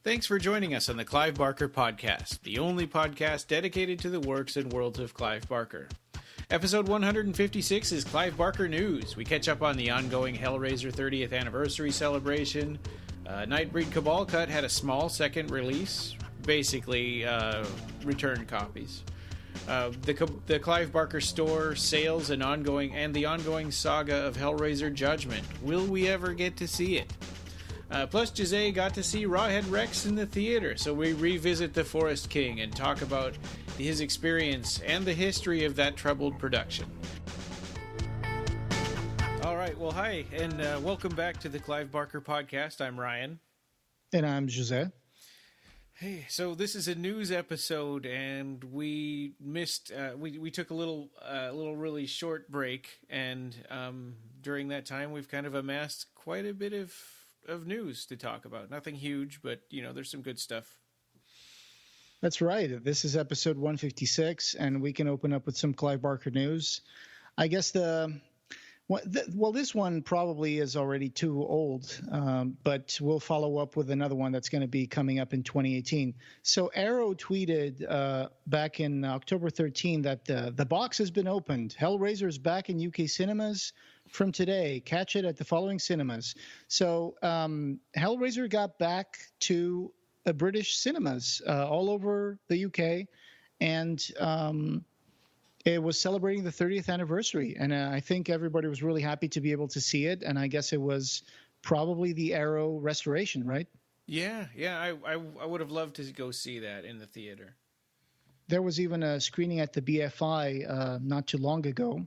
Thanks for joining us on the Clive Barker Podcast, the only podcast dedicated to the works and worlds of Clive Barker. Episode 156 is Clive Barker News. We catch up on the ongoing Hellraiser 30th anniversary celebration. Nightbreed Cabal Cut had a small second release, basically return copies. The Clive Barker store sales and the ongoing saga of Hellraiser Judgment. Will we ever get to see it? Plus, Jose got to see Rawhead Rex in the theater, so we revisit The Forest King and talk about his experience and the history of that troubled production. All right, well, hi, and welcome back to the Clive Barker Podcast. I'm Ryan. And I'm Jose. Hey, so this is a news episode, and we missed. We took a little really short break, and during that time, we've kind of amassed quite a bit of news to talk about. Nothing huge, but there's some good stuff. That's right. This is episode 156, and we can open up with some Clive Barker news. I guess this one probably is already too old, but we'll follow up with another one that's going to be coming up in 2018. So Arrow tweeted back in October 13 that the box has been opened. Hellraiser is back in UK cinemas from today. Catch it at the following cinemas. So Hellraiser got back to British cinemas all over the UK, and it was celebrating the 30th anniversary, and I think everybody was really happy to be able to see it, and I guess it was probably the Arrow restoration, right? Yeah, I would have loved to go see that in the theater. There was even a screening at the BFI not too long ago.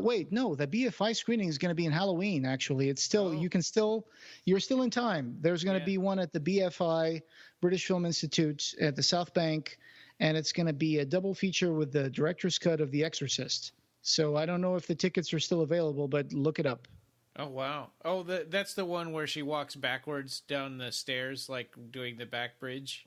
Wait, no, the BFI screening is going to be in Halloween, actually. It's still, you're still in time. There's going to be one at the BFI, British Film Institute, at the South Bank, and it's going to be a double feature with the director's cut of The Exorcist. So I don't know if the tickets are still available, but look it up. Oh, wow. Oh, that's the one where she walks backwards down the stairs, like doing the back bridge?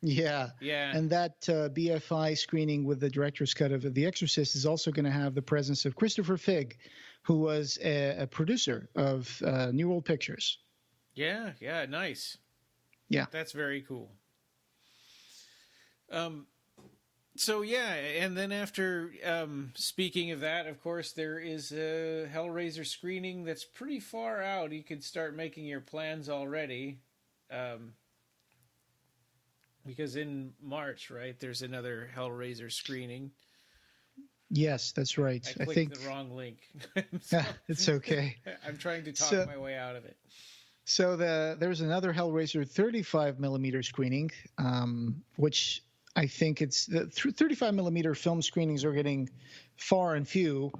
Yeah. And that BFI screening with the director's cut of The Exorcist is also going to have the presence of Christopher Figg, who was a producer of New World Pictures. Yeah, nice. Yeah. That's very cool. So, yeah, and then after, speaking of that, of course, there is a Hellraiser screening that's pretty far out. You could start making your plans already. Because in March, right, there's another Hellraiser screening. Yes, that's right. I clicked the wrong link. It's okay. I'm trying to talk my way out of it. So there's another Hellraiser 35mm screening, which I think it's the 35mm film screenings are getting far and few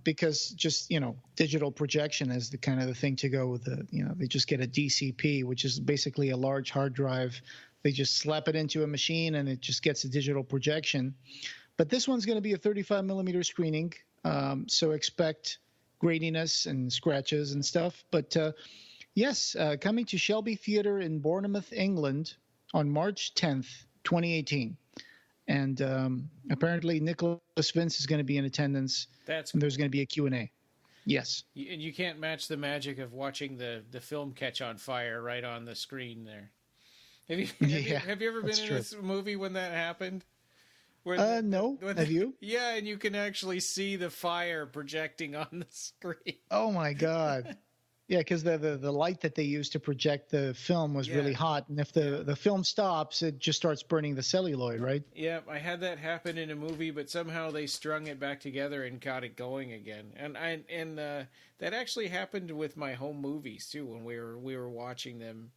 because just, digital projection is the kind of the thing to go with. They just get a DCP, which is basically a large hard drive. They just slap it into a machine and it just gets a digital projection. But this one's going to be a 35mm screening, so expect graininess and scratches and stuff. But yes, coming to Shelby Theatre in Bournemouth, England on March 10th, 2018. And apparently Nicholas Vince is going to be in attendance. That's cool. And there's going to be a Q&A. Yes. And you can't match the magic of watching the film catch on fire right on the screen there. Have you ever been in this movie when that happened? No. Have you? Yeah, and you can actually see the fire projecting on the screen. Oh my God. Yeah, because the light that they used to project the film was really hot, and if the film stops, it just starts burning the celluloid, right? Yeah, I had that happen in a movie, but somehow they strung it back together and got it going again. And that actually happened with my home movies too when we were watching them.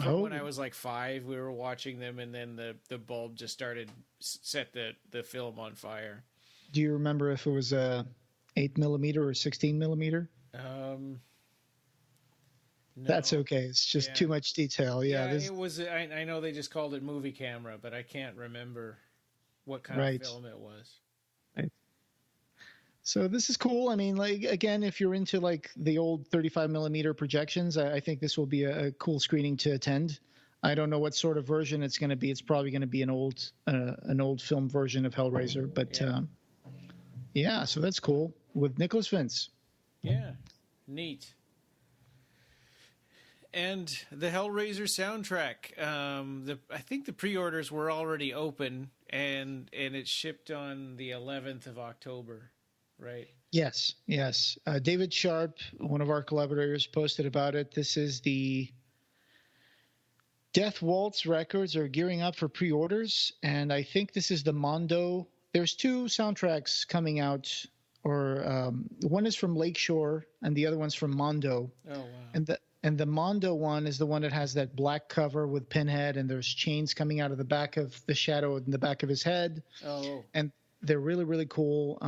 When I was like 5, we were watching them, and then the bulb just set the film on fire. Do you remember if it was 8mm or 16mm? No. That's okay. It's just too much detail. Yeah, it was. I know they just called it movie camera, but I can't remember what kind of film it was. Right. So this is cool. I mean, like, again, if you're into like the old 35mm projections, I think this will be a cool screening to attend. I don't know what sort of version it's going to be. It's probably going to be an old film version of Hellraiser, but so that's cool with Nicholas Vince. Yeah, neat. And the Hellraiser soundtrack. I think the pre-orders were already open, and it shipped on the 11th of October, right? Yes. David Sharp, one of our collaborators, posted about it. This is the Death Waltz Records are gearing up for pre-orders, and I think this is the Mondo. There's two soundtracks coming out, or one is from Lakeshore, and the other one's from Mondo. Oh, wow. And the Mondo one is the one that has that black cover with Pinhead, and there's chains coming out of the back of the shadow in the back of his head. Oh. And they're really, really cool.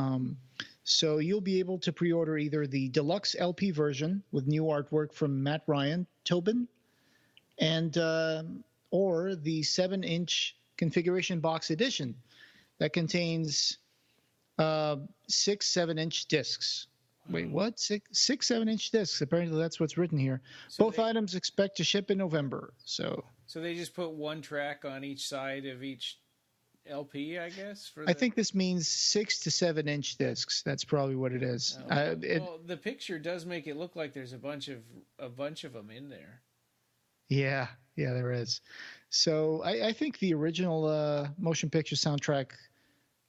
So you'll be able to pre-order either the deluxe LP version with new artwork from Matt Ryan Tobin, and or the 7-inch configuration box edition that contains 6 7-inch discs. Wait, what? 6 7-inch discs. Apparently, that's what's written here. So both items expect to ship in November. So they just put one track on each side of each LP, I guess. I think this means 6 to 7-inch discs. That's probably what it is. Well, the picture does make it look like there's a bunch of them in there. Yeah, there is. So I think the original motion picture soundtrack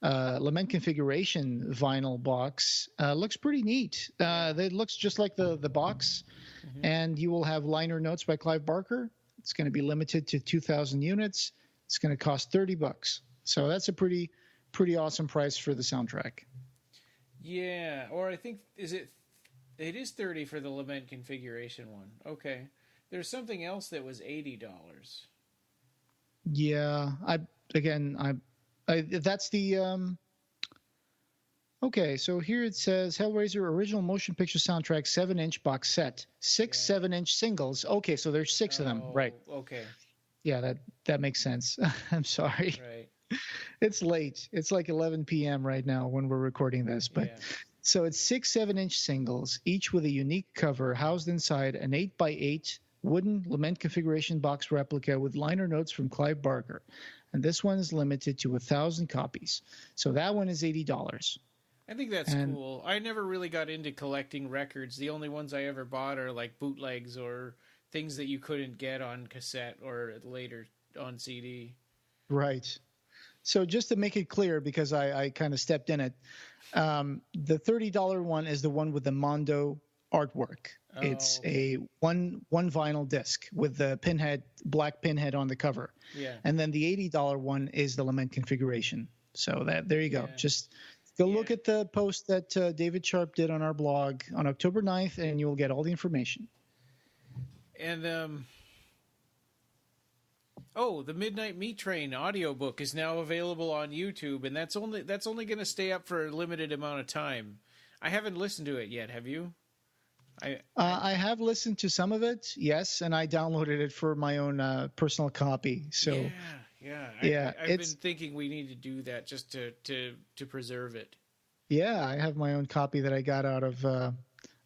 Lament configuration vinyl box looks pretty neat. It looks just like the box, and you will have liner notes by Clive Barker. It's going to be limited to 2,000 units. It's going to cost $30. So that's a pretty awesome price for the soundtrack. Yeah, or I think it is $30 for the Lament configuration one. Okay. There's something else that was $80. Yeah, that's the okay, so here it says Hellraiser original motion picture soundtrack 7-inch box set, 6 7-inch singles. Okay, so there's 6 of them, right? Okay. Yeah, that makes sense. I'm sorry. Right. It's late. It's like 11 p.m. right now when we're recording this, but so it's 6 7-inch singles, each with a unique cover housed inside an 8x8 wooden Lament configuration box replica with liner notes from Clive Barker. And this one is limited to 1,000 copies. So that one is $80. I think that's cool. I never really got into collecting records. The only ones I ever bought are like bootlegs or things that you couldn't get on cassette or later on CD. Right. So just to make it clear, because I kind of stepped in it, the $30 one is the one with the Mondo artwork. It's a one vinyl disc with the black pinhead on the cover. Yeah. And then the $80 one is the Lament configuration. So there you go. Just go look at the post that David Sharp did on our blog on October 9th, and you will get all the information. And the Midnight Meat Train audiobook is now available on YouTube, and that's only going to stay up for a limited amount of time. I haven't listened to it yet. Have you? I have listened to some of it, yes, and I downloaded it for my own personal copy. So I've been thinking we need to do that just to preserve it. Yeah, I have my own copy that I got out of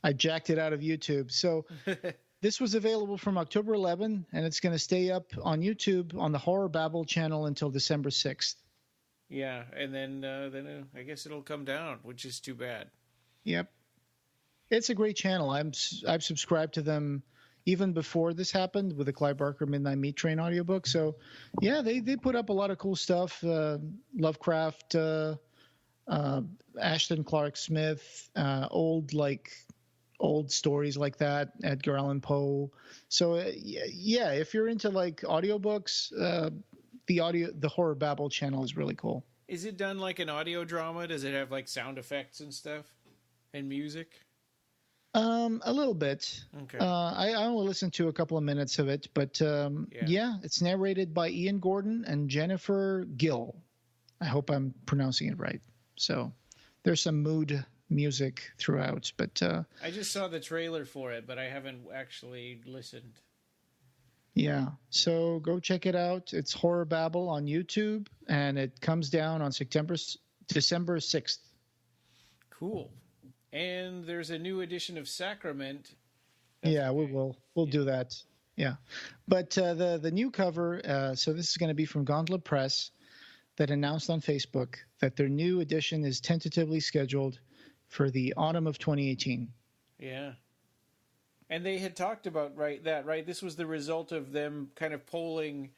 I jacked it out of YouTube. So this was available from October 11, and it's going to stay up on YouTube on the Horror Babble channel until December 6th. Yeah, and then I guess it'll come down, which is too bad. Yep. It's a great channel. I've subscribed to them even before this happened with the Clive Barker Midnight Meat Train audiobook. So, yeah, they put up a lot of cool stuff. Lovecraft, Ashton Clark Smith, old stories like that, Edgar Allan Poe. So, if you're into like audiobooks, the Horror Babble channel is really cool. Is it done like an audio drama? Does it have like sound effects and stuff and music? A little bit. Okay. I only listened to a couple of minutes of it, but it's narrated by Ian Gordon and Jennifer Gill. I hope I'm pronouncing it right. So there's some mood music throughout, but I just saw the trailer for it, but I haven't actually listened. Yeah, so go check it out. It's Horror Babble on YouTube, and it comes down on December 6th. Cool. And there's a new edition of Sacrament. We'll do that. Yeah. But the new cover, so this is going to be from Gauntlet Press, that announced on Facebook that their new edition is tentatively scheduled for the autumn of 2018. Yeah. And they had talked about right. This was the result of them kind of polling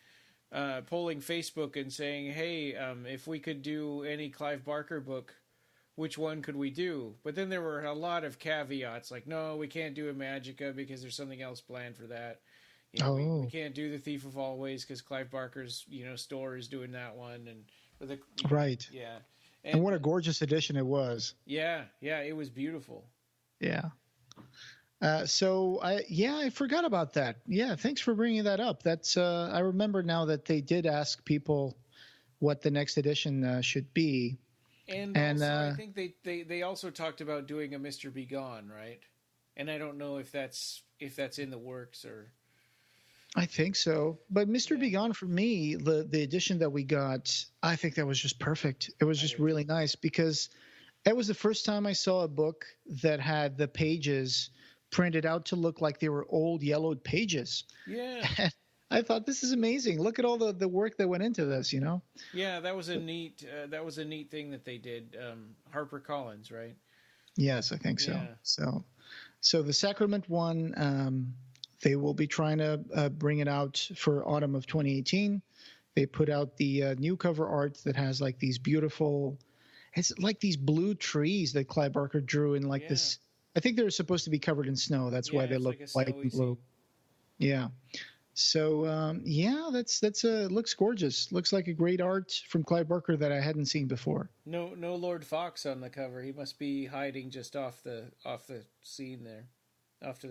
Facebook and saying, "Hey, if we could do any Clive Barker book, which one could we do?" But then there were a lot of caveats, like, "No, we can't do a Magica because there's something else planned for that. We can't do the Thief of Always because Clive Barker's store is doing that one." And right, yeah, and what a gorgeous edition it was. Yeah, it was beautiful. Yeah. So I forgot about that. Yeah, thanks for bringing that up. That's I remember now that they did ask people what the next edition should be. And also, I think they also talked about doing a Mr. Begone, right? And I don't know if that's in the works or. I think so, but Mr. Begone for me, the edition that we got, I think that was just perfect. It was just really nice because it was the first time I saw a book that had the pages printed out to look like they were old yellowed pages. Yeah. And I thought, this is amazing. Look at all the work that went into this, Yeah, that was a neat thing that they did. HarperCollins, right? Yes, I think so. Yeah. So the Sacrament one, they will be trying to bring it out for autumn of 2018. They put out the new cover art that has like these beautiful, it's like these blue trees that Clive Barker drew in this. I think they're supposed to be covered in snow. That's why they look white and blue. Yeah. So that's looks gorgeous. Looks like a great art from Clive Barker that I hadn't seen before. No Lord Fox on the cover. He must be hiding just off the scene there.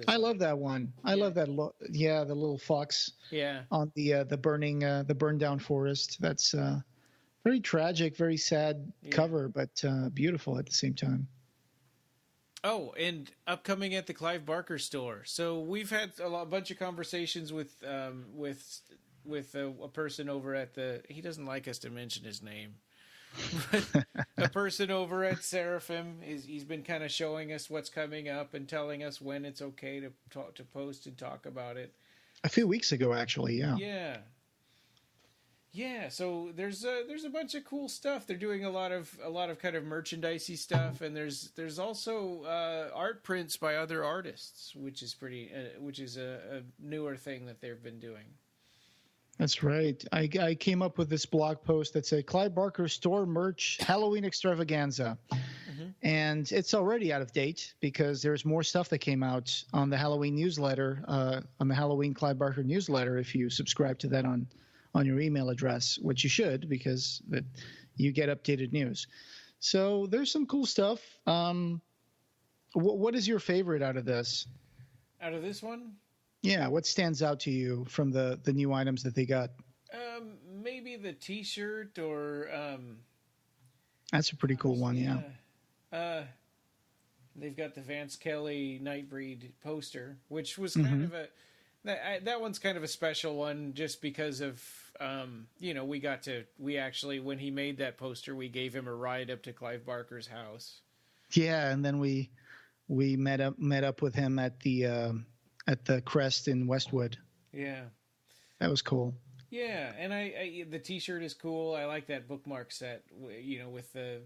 I love that one. I love that. The little fox. Yeah. On the burned down forest. That's very tragic, very sad cover, but beautiful at the same time. Oh, and upcoming at the Clive Barker store. So we've had a bunch of conversations with a person over at he doesn't like us to mention his name. But a person over at Seraphim he's been kind of showing us what's coming up and telling us when it's okay to post and talk about it. A few weeks ago, actually, yeah. Yeah, so there's a bunch of cool stuff. They're doing a lot of kind of merchandisey stuff, and there's also art prints by other artists, which is a newer thing that they've been doing. That's right. I came up with this blog post that said Clive Barker store merch Halloween extravaganza. Mm-hmm. And it's already out of date because there's more stuff that came out on the Halloween newsletter, on the Halloween Clive Barker newsletter, if you subscribe to that on your email address, which you should because you get updated news. So there's some cool stuff. What is your favorite out of this? Out of this one? Yeah, what stands out to you from the new items that they got? Maybe the T-shirt or. That's a pretty cool one, yeah. They've got the Vance Kelly Nightbreed poster, which was kind of that one's kind of a special one, just because of we actually, when he made that poster, we gave him a ride up to Clive Barker's house. Yeah, and then we met up with him at the Crest in Westwood. Yeah. That was cool. Yeah, and I the T-shirt is cool. I like that bookmark set, with the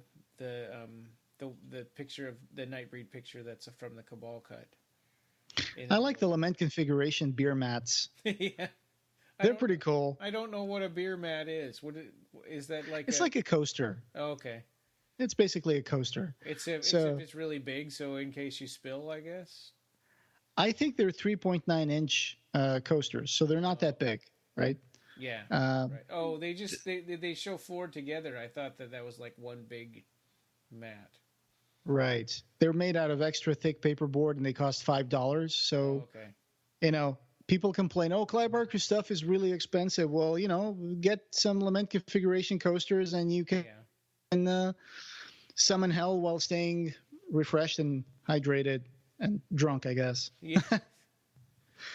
picture of the Nightbreed picture that's from the Cabal cut. I like the Lament configuration beer mats. Yeah. They're pretty cool. I don't know what a beer mat is. What is that like? It's like a coaster. Oh, okay. It's basically a coaster. If it's really big, so in case you spill, I guess. I think they're 3.9 inch coasters, so they're not that big, right? Yeah. Right. Oh, they show 4 together. I thought that was like one big mat. Right. They're made out of extra thick paperboard and they cost $5. So, people complain, Clive Barker stuff is really expensive. Well, get some Lament configuration coasters and you can summon hell while staying refreshed and hydrated and drunk, I guess. Yeah.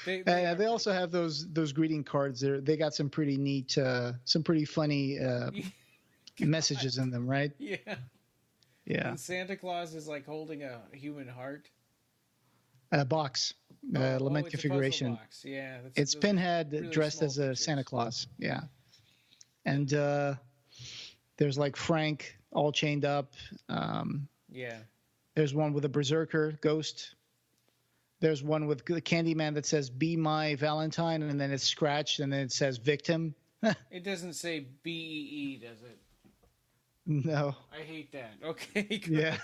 They also have those greeting cards there. They got some pretty neat, some pretty funny messages in them, right? Yeah. Yeah. And Santa Claus is like holding a human heart. A box. Lament configuration. Box. Yeah. It's Pinhead really dressed as a Santa Claus. Yeah. And there's like Frank all chained up. Yeah. There's one with a berserker ghost. There's one with the Candyman that says "Be My Valentine," and then it's scratched, and then it says "Victim." It doesn't say BEE, does it? No. I hate that. Okay. Yeah.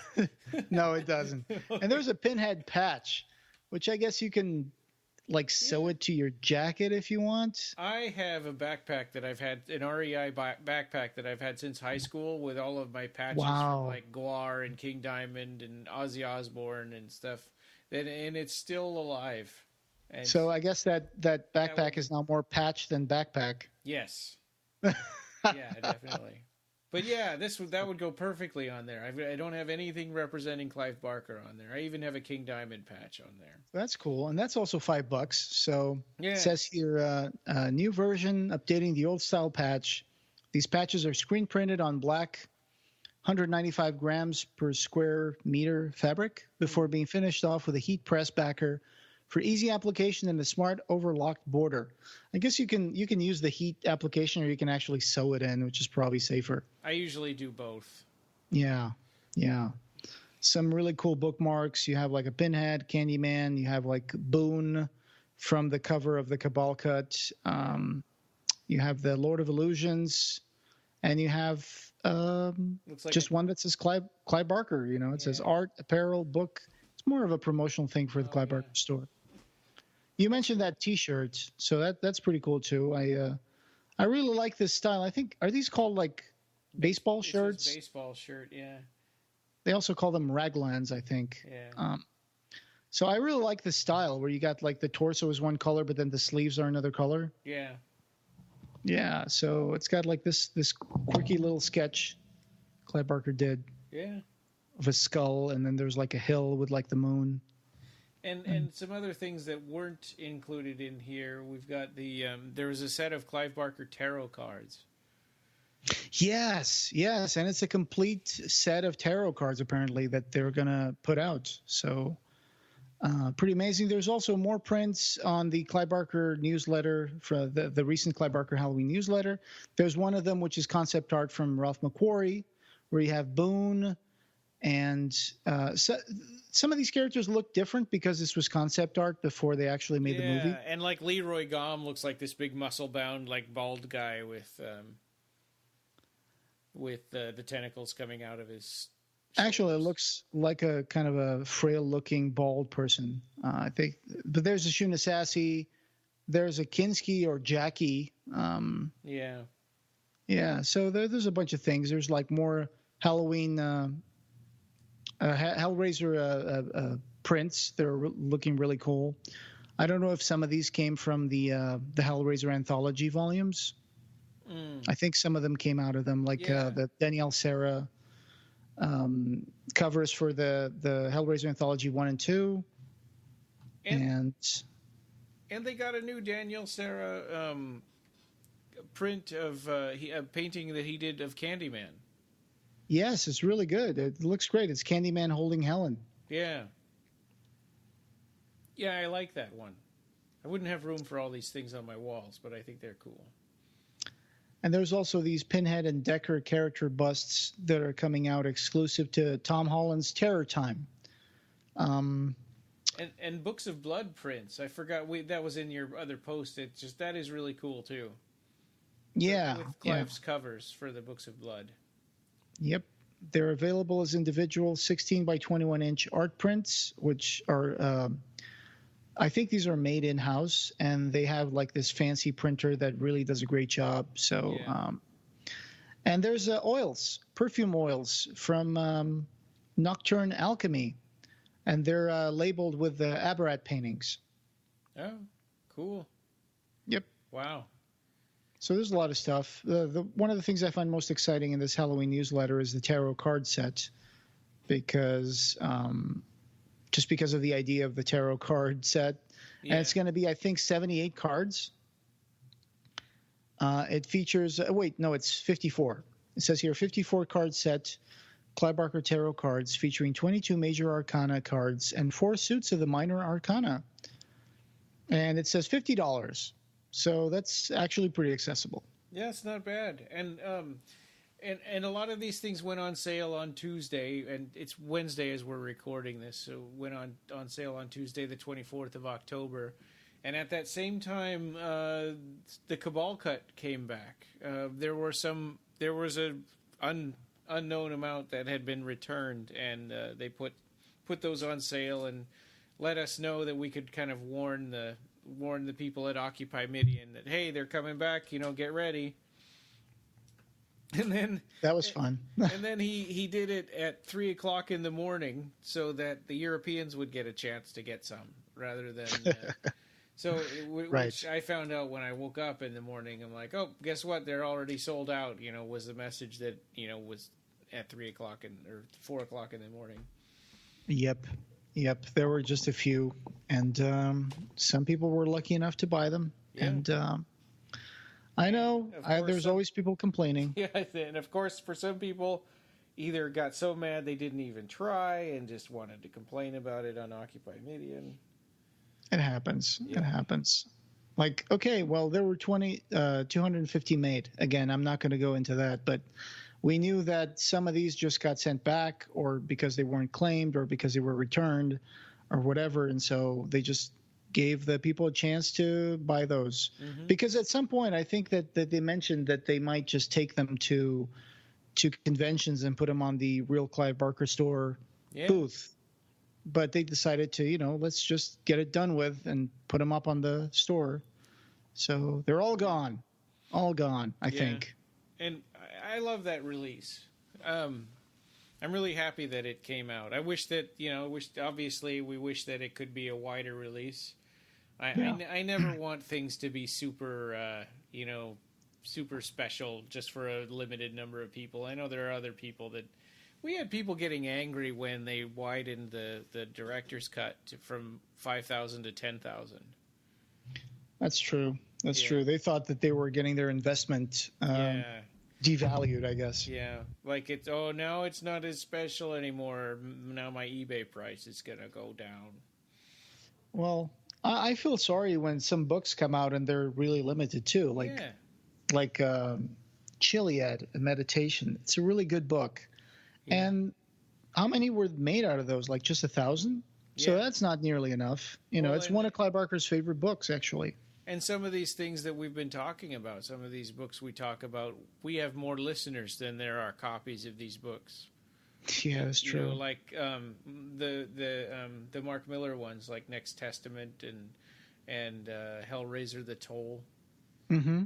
No, it doesn't. And there's a Pinhead patch, which I guess you can like sew it to your jacket if you want. I have a backpack that I've had, an REI backpack that I've had since high school with all of my patches from like Guar and King Diamond and Ozzy Osbourne and stuff. And it's still alive. And so I guess that backpack is now more patch than backpack. Yes. Yeah, definitely. But yeah, that would go perfectly on there. I don't have anything representing Clive Barker on there. I even have a King Diamond patch on there. That's cool, and that's also $5. So yeah. It says here, new version, updating the old style patch. These patches are screen printed on black, 195 grams per square meter fabric before being finished off with a heat press backer for easy application and a smart overlocked border. I guess you can use the heat application, or you can actually sew it in, which is probably safer. I usually do both. Yeah. Some really cool bookmarks. You have like a Pinhead, Candyman. You have like Boone from the cover of the Cabal cut. You have the Lord of Illusions, and you have just one that says Clive Barker. It says art, apparel, book. It's more of a promotional thing for the Clive Barker store. You mentioned that T-shirt, so that's pretty cool too. I really like this style. I think, are these called like baseball shirts? Baseball shirt, yeah. They also call them raglans, I think. Yeah. So I really like this style where you got like the torso is one color, but then the sleeves are another color. Yeah. Yeah. So it's got like this quirky little sketch Clive Barker did. Yeah. Of a skull, and then there's like a hill with like the moon. And some other things that weren't included in here. We've got there was a set of Clive Barker tarot cards. Yes, and it's a complete set of tarot cards apparently that they're gonna put out. So pretty amazing. There's also more prints on the Clive Barker newsletter, for the recent Clive Barker Halloween newsletter. There's one of them which is concept art from Ralph McQuarrie, where you have Boone. And so some of these characters look different because this was concept art before they actually made the movie. Yeah, and like Leroy Gom looks like this big muscle-bound, like bald guy with the tentacles coming out of his shoulders. Actually, it looks like a kind of a frail-looking bald person, I think. But there's a Shunasasi, there's a Kinski or Jackie. Yeah. So there's a bunch of things. There's like more Halloween. Hellraiser prints. They're looking really cool. I don't know if some of these came from the Hellraiser anthology volumes. I think some of them came out of them, like the Danielle Serra covers for the Hellraiser anthology 1 and 2. And they got a new Danielle Serra print of a painting that he did of Candyman. Yes, it's really good. It looks great. It's Candyman holding Helen. Yeah. Yeah, I like that one. I wouldn't have room for all these things on my walls, but I think they're cool. And there's also these Pinhead and Decker character busts that are coming out exclusive to Tom Holland's Terror Time. And Books of Blood prints. I forgot that was in your other post. That is really cool too. Yeah. With Clive's covers for the Books of Blood. Yep. They're available as individual 16 by 21 inch art prints, which are, I think these are made in-house, and they have like this fancy printer that really does a great job. So, and there's perfume oils from Nocturne Alchemy, and they're labeled with the Abarat paintings. Oh, cool. Yep. Wow. So there's a lot of stuff. One of the things I find most exciting in this Halloween newsletter is the tarot card set, because just because of the idea of the tarot card set. Yeah. And it's going to be, I think, 78 cards. It features it's 54. It says here 54 card set, Clive Barker tarot cards featuring 22 major arcana cards and 4 suits of the minor arcana. And it says $50. So that's actually pretty accessible. Yeah, it's not bad. And and a lot of these things went on sale on Tuesday, and it's Wednesday as we're recording this, so went on sale on Tuesday, the 24th of October. And at that same time, the Cabal cut came back. There was a unknown amount that had been returned, and they put those on sale and let us know that we could kind of warn the people at Occupy Midian that, hey, they're coming back, get ready. And then that was fun. And then he did it at 3:00 in the morning so that the Europeans would get a chance to get some rather than. Which I found out when I woke up in the morning. I'm like, oh, guess what? They're already sold out. Was the message that was at 3:00 or 4:00 in the morning. Yep. There were just a few, and some people were lucky enough to buy them. Yeah. And I know there's always people complaining. Yeah, and of course, for some people, either got so mad they didn't even try and just wanted to complain about it on Occupy Midian. It happens. Yeah. It happens. Like, okay, well, there were 250 made. Again, I'm not going to go into that, but we knew that some of these just got sent back, or because they weren't claimed, or because they were returned, or whatever, and so they just gave the people a chance to buy those. Mm-hmm. Because at some point, I think that they mentioned that they might just take them to conventions and put them on the real Clive Barker store booth. But they decided to, let's just get it done with and put them up on the store. So they're all gone. I think. And I love that release. I'm really happy that it came out. I wish that, obviously we wish that it could be a wider release. I never want things to be super, super special just for a limited number of people. I know there are other people that... We had people getting angry when they widened the director's cut from 5,000 to 10,000. That's true. That's true. They thought that they were getting their investment devalued, I guess. Yeah. Like now it's not as special anymore. Now my eBay price is going to go down. Well, I feel sorry when some books come out and they're really limited too. Like Chiliad, A Meditation. It's a really good book. Yeah. And how many were made out of those? Like just 1,000? Yeah. So that's not nearly enough. It's one of Clive Barker's favorite books, actually. And some of these things that we've been talking about, some of these books we talk about, we have more listeners than there are copies of these books. Yeah, that's true. Like the Mark Miller ones, like Next Testament and Hellraiser the Toll. Mm-hmm.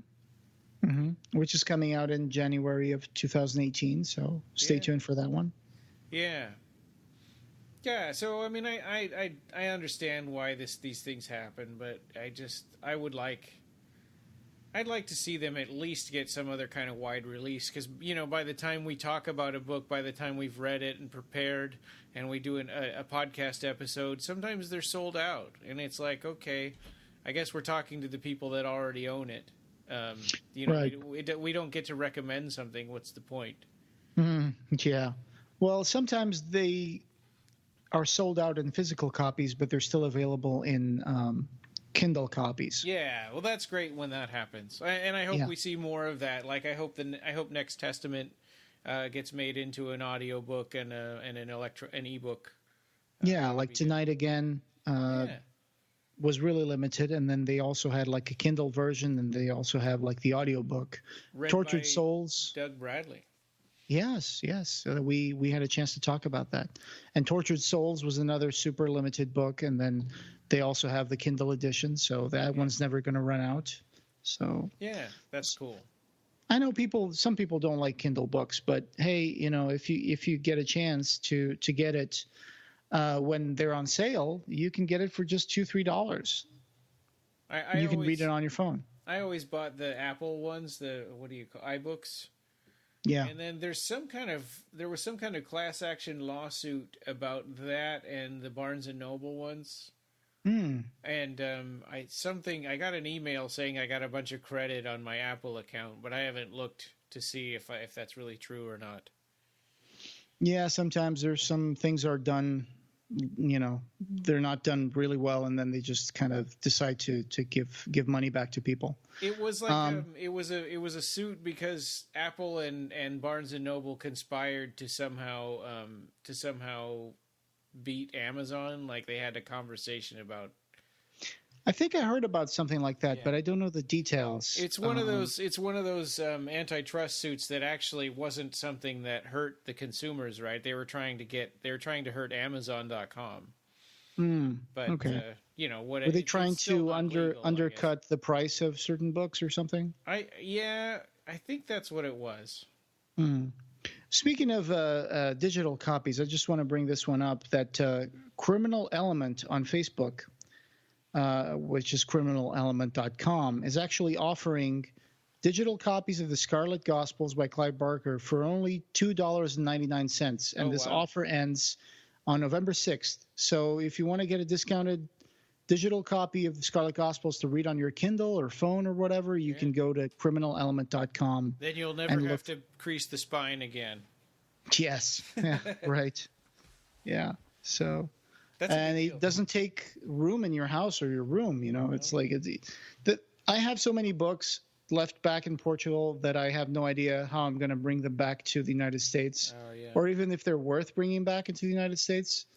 Mm-hmm. Which is coming out in January of 2018, so stay tuned for that one. Yeah. Yeah, so I mean I understand why these things happen, but I'd like to see them at least get some other kind of wide release, because by the time we talk about a book, by the time we've read it and prepared and we do a podcast episode, sometimes they're sold out, and it's like, okay, I guess we're talking to the people that already own it. Right. We don't get to recommend something. What's the point? Yeah. Well, sometimes they are sold out in physical copies, but they're still available in Kindle copies. Yeah. Well, that's great when that happens, and I hope we see more of that. Like I hope Next Testament gets made into an audiobook and an ebook. Like Tonight Again. Was really limited, and then they also had like a Kindle version, and they also have like the audiobook. Tortured Souls. Doug Bradley. Yes. So we had a chance to talk about that. And Tortured Souls was another super limited book, and then they also have the Kindle edition, so that one's never going to run out. So yeah, that's cool. I know some people don't like Kindle books, but hey, if you get a chance to get it. When they're on sale, you can get it for just $2-3. You can read it on your phone. I always bought the Apple ones, what do you call iBooks? Yeah. And then there was some kind of class action lawsuit about that and the Barnes and Noble ones. And I got an email saying I got a bunch of credit on my Apple account, but I haven't looked to see if that's really true or not. Yeah, sometimes there's some things are done they're not done really well, and then they just kind of decide to give money back to people. It was like it was a suit because Apple and Barnes and Noble conspired to somehow beat Amazon. Like they had a conversation about. I think I heard about something like that, but I don't know the details. It's one of those antitrust suits that actually wasn't something that hurt the consumers, right? They were trying to hurt Amazon.com. But okay. What were they trying to undercut the price of certain books or something? I think that's what it was. Speaking of digital copies, I just want to bring this one up. That Criminal Element on Facebook, which is criminalelement.com, is actually offering digital copies of the Scarlet Gospels by Clive Barker for only $2.99. And this offer ends on November 6th. So if you want to get a discounted digital copy of the Scarlet Gospels to read on your Kindle or phone or whatever, you can go to criminalelement.com. Then you'll never have to crease the spine again. Yes. Yeah, right. Yeah. So... it doesn't take room in your house or your room. It's like I have so many books left back in Portugal that I have no idea how I'm going to bring them back to the United States, or even if they're worth bringing back into the United States,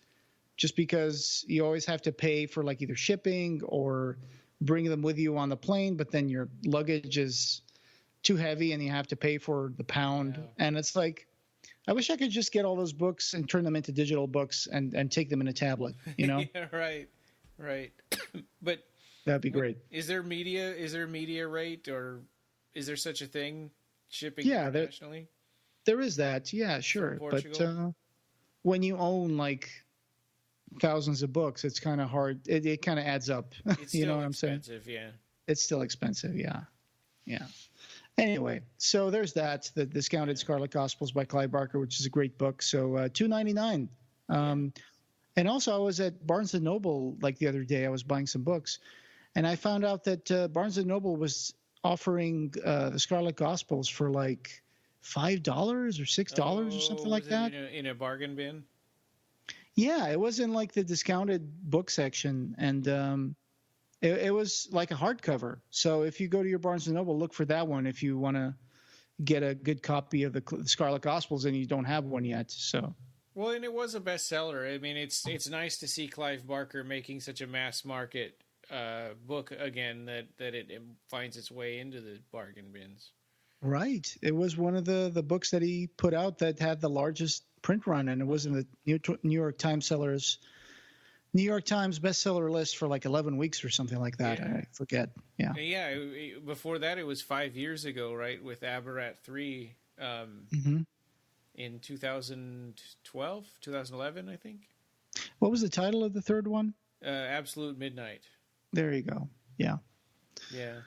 just because you always have to pay for like either shipping or bring them with you on the plane, but then your luggage is too heavy and you have to pay for the pound. And it's like, I wish I could just get all those books and turn them into digital books and take them in a tablet, Yeah, right. But that'd be great. Is there media rate, or is there such a thing, shipping internationally? There is that. Yeah, sure. But when you own like thousands of books, it's kind of hard. It kind of adds up. It's you know what I'm saying? Yeah. It's still expensive. Yeah. Yeah. Anyway, so there's that, the discounted Scarlet Gospels by Clive Barker, which is a great book. So $2.99. And also I was at Barnes & Noble like the other day. I was buying some books, and I found out that Barnes & Noble was offering the Scarlet Gospels for like $5 or $6 or something like that. In a bargain bin? Yeah, it was in like the discounted book section, and it was like a hardcover. So if you go to your Barnes & Noble, look for that one if you want to get a good copy of the Scarlet Gospels and you don't have one yet. So. Well, and it was a bestseller. I mean, it's nice to see Clive Barker making such a mass market book again that it finds its way into the bargain bins. Right. It was one of the books that he put out that had the largest print run, and it was in the New York Times bestseller list for like 11 weeks or something like that. Yeah. I forget. Yeah. Yeah. Before that, it was 5 years ago, right? With Aberrat 3 in 2012, 2011, I think. What was the title of the third one? Absolute Midnight. There you go. Yeah. Yeah.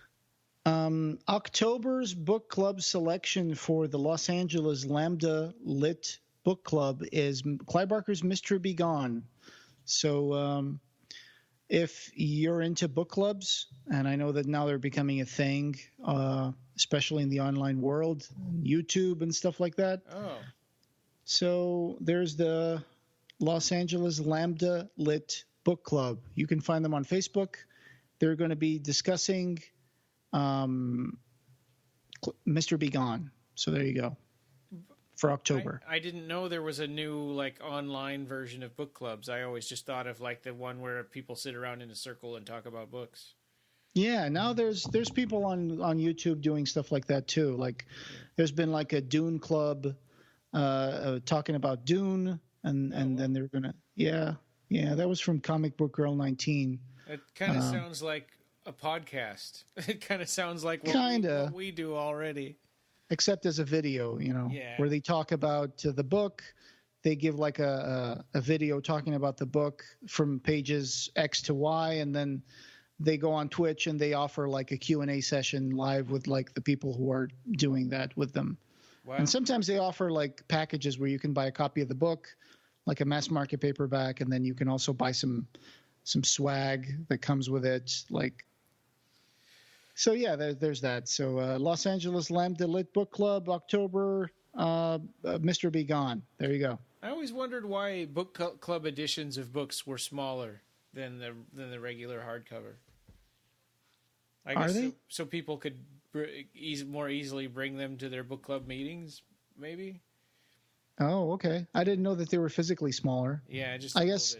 October's book club selection for the Los Angeles Lambda Lit Book Club is Clive Barker's Mr. Be Gone. So if you're into book clubs, and I know that now they're becoming a thing, especially in the online world, YouTube and stuff like that. Oh. So there's the Los Angeles Lambda Lit Book Club. You can find them on Facebook. They're going to be discussing Mr. Be Gone. So there you go. For October. I didn't know there was a new like online version of book clubs. I always just thought of like the one where people sit around in a circle and talk about books. Yeah, now there's people on YouTube doing stuff like that too. Like there's been like a Dune club talking about Dune, and then they're gonna that was from Comic Book Girl 19. It kind of sounds like a podcast. It kind of sounds like what we do already. Except as a video, where they talk about the book. They give like a video talking about the book from pages X to Y, and then they go on Twitch and they offer like a Q&A session live with like the people who are doing that with them. Wow. And sometimes they offer like packages where you can buy a copy of the book, like a mass market paperback, and then you can also buy some swag that comes with it, like. So, yeah, there's that. So, Los Angeles Lambda Lit Book Club, October, Mr. Be Gone. There you go. I always wondered why book club editions of books were smaller than the regular hardcover. I guess Are they? So people could more easily bring them to their book club meetings, maybe? Oh, okay. I didn't know that they were physically smaller. Yeah, just I guess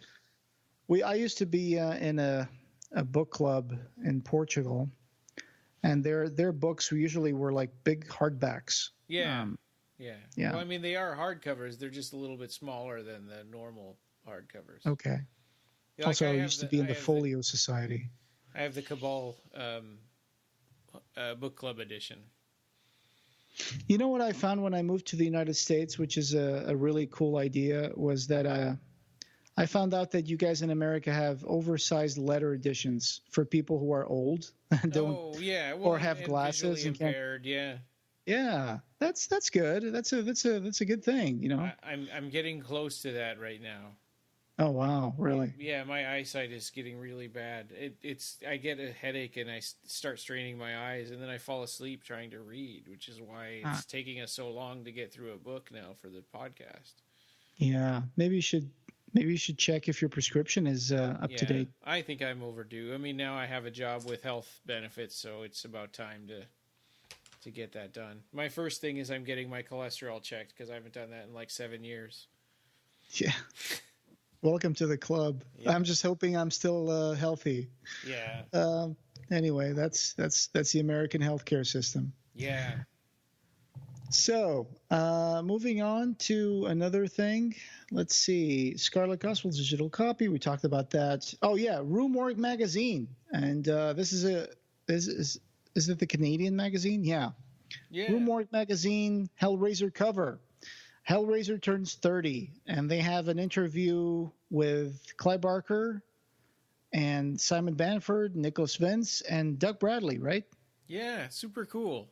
I used to be in a book club in Portugal, and their books usually were like big hardbacks. Yeah. Yeah. Yeah. Well, I mean, they are hardcovers. They're just a little bit smaller than the normal hardcovers. Okay. Like Also, I used to be in the Folio Society. I have the Cabal book club edition. You know what I found when I moved to the United States, which is a really cool idea, was that I found out that you guys in America have oversized letter editions for people who are old and don't or have glasses and impaired. Yeah. Yeah, that's good. That's a good thing, you know. I'm getting close to that right now. Oh wow, really? Yeah, my eyesight is getting really bad. I get a headache and I start straining my eyes, and then I fall asleep trying to read, which is why it's taking us so long to get through a book now for the podcast. Yeah, maybe you should check if your prescription is up to date. I think I'm overdue. I mean, now I have a job with health benefits, so it's about time to get that done. My first thing is I'm getting my cholesterol checked because I haven't done that in like 7 years. Yeah. Welcome to the club. Yeah. I'm just hoping I'm still healthy. Yeah. Anyway, that's the American healthcare system. Yeah. So, moving on to another thing. Let's see. Scarlet Gospel's digital copy. We talked about that. Oh yeah, Roomwork magazine, and this is is it the Canadian magazine? Yeah. Yeah. Roomwork magazine Hellraiser cover. Hellraiser turns 30, and they have an interview with Clive Barker and Simon Bamford, Nicholas Vince, and Doug Bradley, right? Yeah, super cool.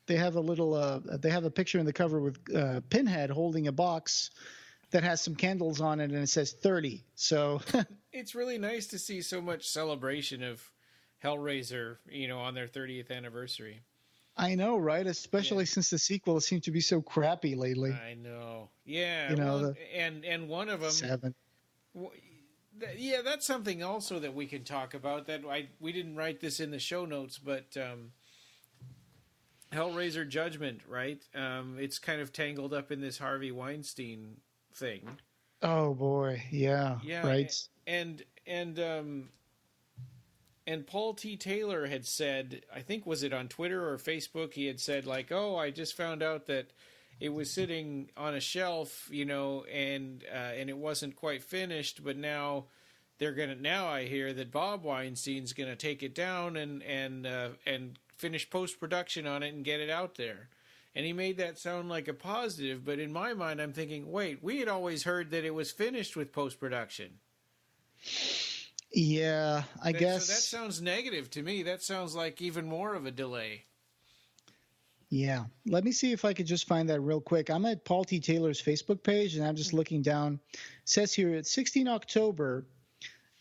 They have a picture in the cover with Pinhead holding a box that has some candles on it, and it says 30. So it's really nice to see so much celebration of Hellraiser, on their 30th anniversary. I know, right? Especially since the sequel seemed to be so crappy lately. I know. Yeah. And one of them. 7. Yeah, that's something also that we can talk about. We didn't write this in the show notes, but Hellraiser Judgment, right? It's kind of tangled up in this Harvey Weinstein thing. Oh boy, yeah. Right. And Paul T. Taylor had said, I think, was it on Twitter or Facebook? He had said, like, "Oh, I just found out that it was sitting on a shelf, and it wasn't quite finished. But now I hear that Bob Weinstein's gonna take it down and finish post production on it and get it out there." And he made that sound like a positive, but in my mind, I'm thinking, wait, we had always heard that it was finished with post production. Yeah, I guess. So that sounds negative to me. That sounds like even more of a delay. Yeah. Let me see if I could just find that real quick. I'm at Paul T. Taylor's Facebook page, and I'm just looking down. It says here, it's 16 October,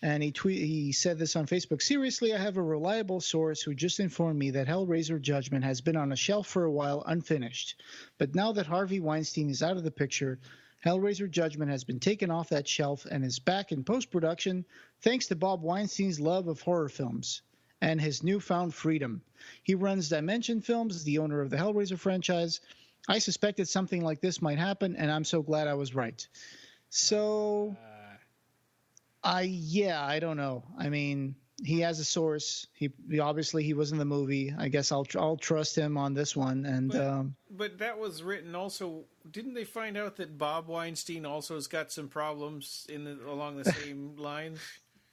and he said this on Facebook. "Seriously, I have a reliable source who just informed me that Hellraiser Judgment has been on a shelf for a while unfinished. But now that Harvey Weinstein is out of the picture, Hellraiser Judgment has been taken off that shelf and is back in post-production thanks to Bob Weinstein's love of horror films and his newfound freedom. He runs Dimension Films, the owner of the Hellraiser franchise. I suspected something like this might happen, and I'm so glad I was right." So, I don't know. I mean, he has a source. He was in the movie. I guess I'll trust him on this one. And but that was written also. Didn't they find out that Bob Weinstein also has got some problems along the same lines?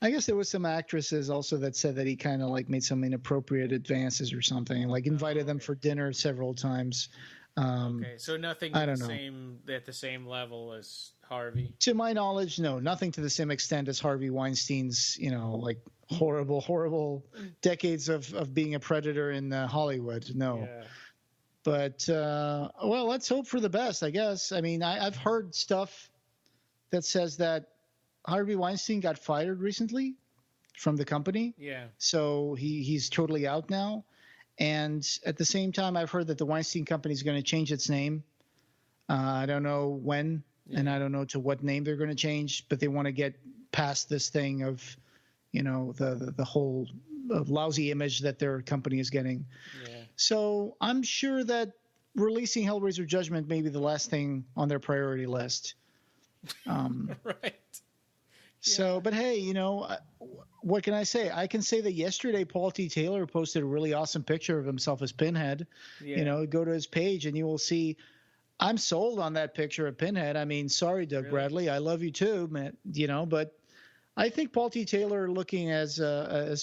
I guess there was some actresses also that said that he kind of like made some inappropriate advances or something, like invited them for dinner several times. Okay, so nothing at the same level as Harvey. To my knowledge, no, nothing to the same extent as Harvey Weinstein's, like horrible decades of being a predator in Hollywood. No. Yeah. But, well, let's hope for the best, I guess. I mean, I've heard stuff that says that Harvey Weinstein got fired recently from the company. Yeah. So he's totally out now. And at the same time, I've heard that the Weinstein Company is going to change its name. I don't know when and I don't know to what name they're going to change, but they want to get past this thing of, the whole lousy image that their company is getting. Yeah. So I'm sure that releasing Hellraiser Judgment may be the last thing on their priority list. Right. So, but hey, what can I say? I can say that yesterday Paul T. Taylor posted a really awesome picture of himself as Pinhead. Yeah. Go to his page and you will see. I'm sold on that picture of Pinhead. I mean, sorry, Doug Bradley, I love you too, man. But I think Paul T. Taylor looking as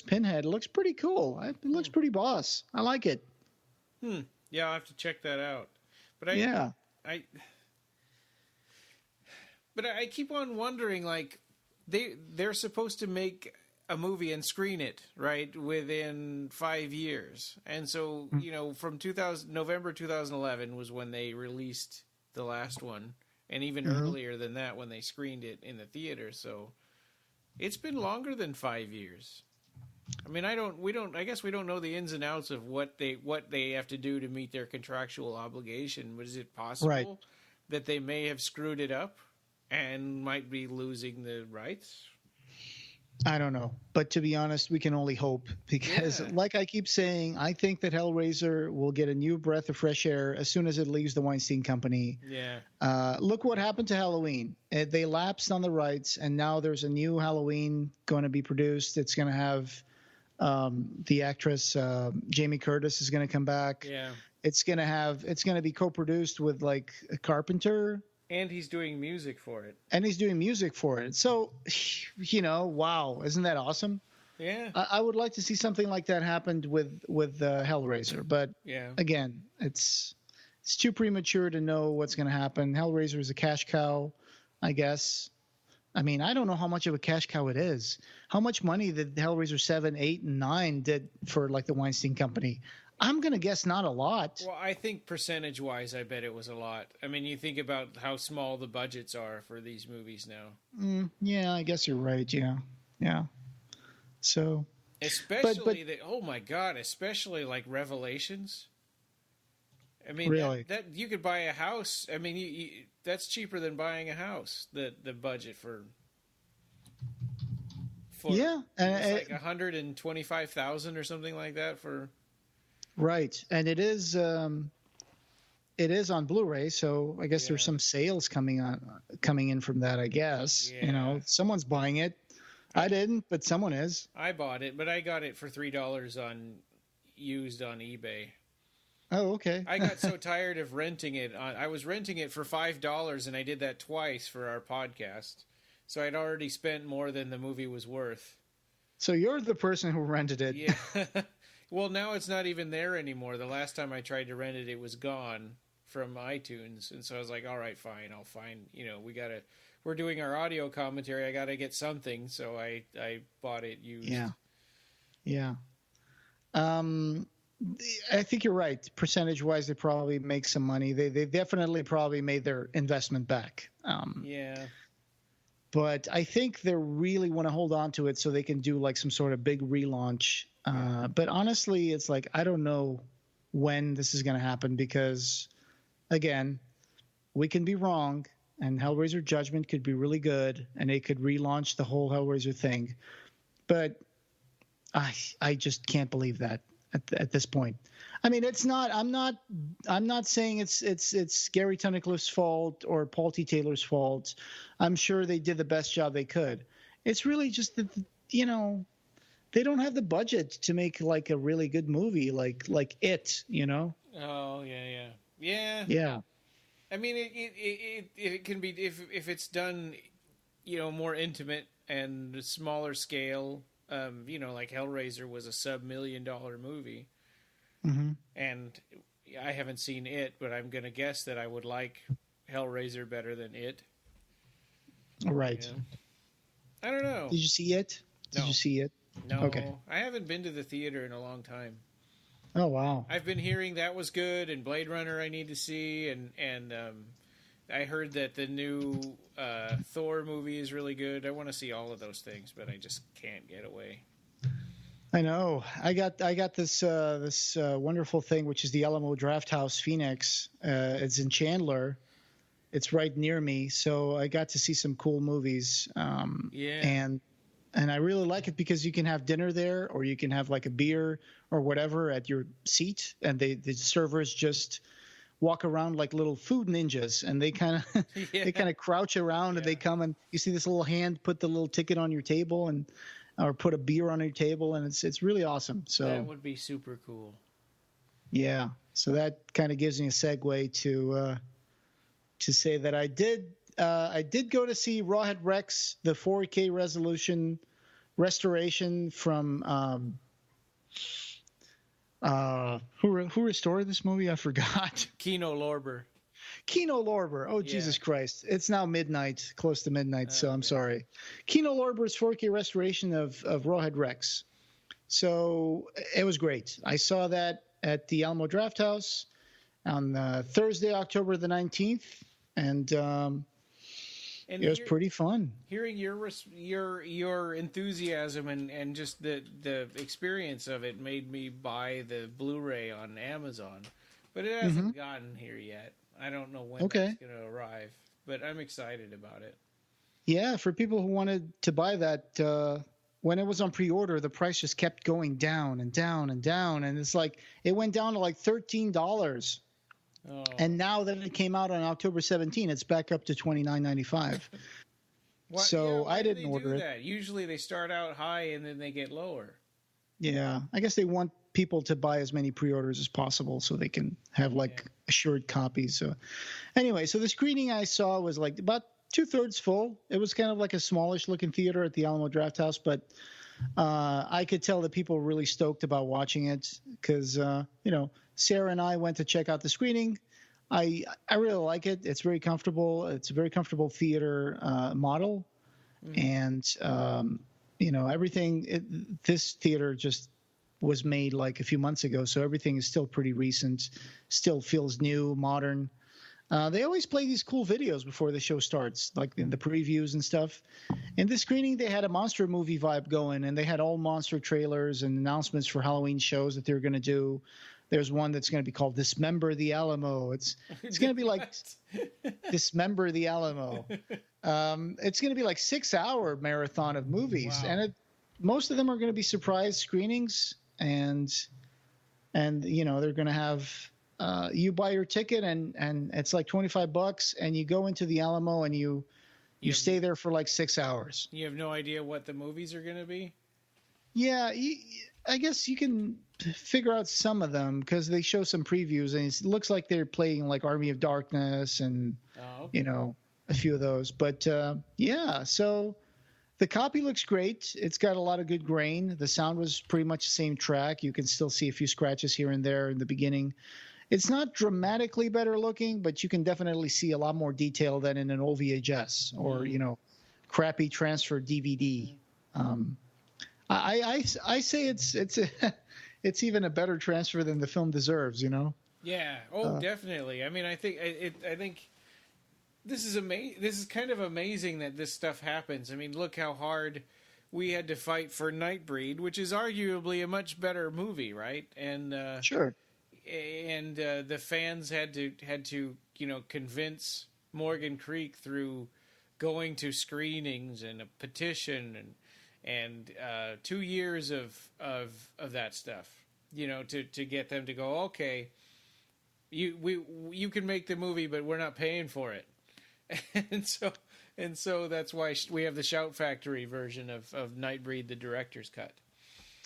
Pinhead looks pretty cool. It looks pretty boss. I like it. Yeah, I'll have to check that out. But I keep on wondering, like, they're supposed to make a movie and screen it, right, within 5 years. And so, from November 2011 was when they released the last one, and even earlier than that when they screened it in the theater. So it's been longer than 5 years. I mean, I guess we don't know the ins and outs of what they have to do to meet their contractual obligation. But is it possible that they may have screwed it up and might be losing the rights? I don't know. But to be honest, we can only hope because, like I keep saying, I think that Hellraiser will get a new breath of fresh air as soon as it leaves the Weinstein Company. Yeah. Look what happened to Halloween. They lapsed on the rights, and now there's a new Halloween going to be produced. It's going to have the actress Jamie Curtis is going to come back. Yeah. It's going to be co-produced with like a Carpenter. And he's doing music for it. So, wow, isn't that awesome? Yeah. I would like to see something like that happen with Hellraiser, but again, it's too premature to know what's going to happen. Hellraiser is a cash cow, I guess. I mean, I don't know how much of a cash cow it is. How much money did Hellraiser 7, 8, and 9 did for like the Weinstein Company? I'm going to guess not a lot. Well, I think percentage-wise, I bet it was a lot. I mean, you think about how small the budgets are for these movies now. Yeah, I guess you're right. Yeah. So, especially oh my God, especially like Revelations. I mean, really? that you could buy a house. I mean, that's cheaper than buying a house. The budget for yeah, it's like $125,000 or something like that for. Right, and it is on Blu-ray, so I guess there's some sales coming in from that. I guess someone's buying it. I didn't, but someone is. I bought it, but I got it for $3 used on eBay. Oh, okay. I got so tired of renting it. I was renting it for $5, and I did that twice for our podcast. So I'd already spent more than the movie was worth. So you're the person who rented it. Yeah. Well, now it's not even there anymore. The last time I tried to rent it, it was gone from iTunes. And so I was like, all right, fine. I'll find, we're doing our audio commentary. I got to get something. So I bought it used. Yeah. I think you're right. Percentage-wise, they probably make some money. They definitely probably made their investment back. But I think they really want to hold on to it so they can do like some sort of big relaunch. But honestly, it's like I don't know when this is going to happen because, again, we can be wrong, and Hellraiser Judgment could be really good, and they could relaunch the whole Hellraiser thing. But I just can't believe that at this point. I mean, it's not. I'm not saying it's Gary Tunnicliffe's fault or Paul T. Taylor's fault. I'm sure they did the best job they could. It's really just that they don't have the budget to make like a really good movie like it. Oh yeah. I mean, it can be if it's done, more intimate and smaller scale. Like Hellraiser was a sub-$1 million movie. Mm-hmm. And I haven't seen it, but I'm going to guess that I would like Hellraiser better than it. Right. I don't know. Did you see it? Did you see it? No. Okay. I haven't been to the theater in a long time. Oh, wow. I've been hearing that was good, and Blade Runner I need to see, and I heard that the new Thor movie is really good. I want to see all of those things, but I just can't get away. I know. I got this wonderful thing, which is the Alamo Drafthouse Phoenix. It's in Chandler, It's right near me, so I got to see some cool movies. And I really like it because you can have dinner there, or you can have like a beer or whatever at your seat, and the servers just walk around like little food ninjas, and they kind of they kind of crouch around, and they come, and you see this little hand put the little ticket on your table, and or put a beer on your table, and it's really awesome. So that would be super cool. Yeah, so that kind of gives me a segue to say that I did go to see Rawhead Rex, the 4K resolution restoration from who restored this movie? I forgot. Kino Lorber. Oh, Jesus Christ. It's now midnight, close to midnight, so I'm sorry. Kino Lorber's 4K restoration of Rawhead Rex. So it was great. I saw that at the Alamo Drafthouse on Thursday, October the 19th, and it was pretty fun. Hearing your enthusiasm and just the experience of it made me buy the Blu-ray on Amazon, but it hasn't gotten here yet. I don't know when it's going to arrive, but I'm excited about it. Yeah, for people who wanted to buy that, when it was on pre-order, the price just kept going down and down and down, and it's like it went down to like $13. Oh. And now that it came out on October 17, it's back up to $29.95. So I didn't order it. Usually they start out high and then they get lower. Yeah, I guess they want people to buy as many pre-orders as possible so they can have like assured copies. So anyway, so the screening I saw was like about 2/3 full. It was kind of like a smallish looking theater at the Alamo Drafthouse, but I could tell that people were really stoked about watching it because, Sarah and I went to check out the screening. I really like it. It's very comfortable. It's a very comfortable theater model. And, everything, this theater just was made like a few months ago. So everything is still pretty recent, still feels new, modern. They always play these cool videos before the show starts, like in the previews and stuff. In this screening, they had a monster movie vibe going, and they had all monster trailers and announcements for Halloween shows that they were going to do. There's one that's going to be called Dismember the Alamo. It's going to be like Dismember the Alamo. It's going to be like 6-hour marathon of movies, and most of them are going to be surprise screenings, and they're going to have. You buy your ticket and it's like $25, and you go into the Alamo and you stay there for like 6 hours. You have no idea what the movies are going to be? Yeah, I guess you can figure out some of them because they show some previews, and it looks like they're playing like Army of Darkness and a few of those. But so the copy looks great. It's got a lot of good grain. The sound was pretty much the same track. You can still see a few scratches here and there in the beginning. It's not dramatically better looking, but you can definitely see a lot more detail than in an old VHS or, crappy transfer DVD. I say it's even a better transfer than the film deserves, Yeah. Definitely. I mean, I think this is amazing. This is kind of amazing that this stuff happens. I mean, look how hard we had to fight for Nightbreed, which is arguably a much better movie, right? And sure. And the fans had to convince Morgan Creek through going to screenings and a petition and 2 years of that stuff, to get them to go, okay, you can make the movie, but we're not paying for it. and so that's why we have the Shout Factory version of Nightbreed, the director's cut.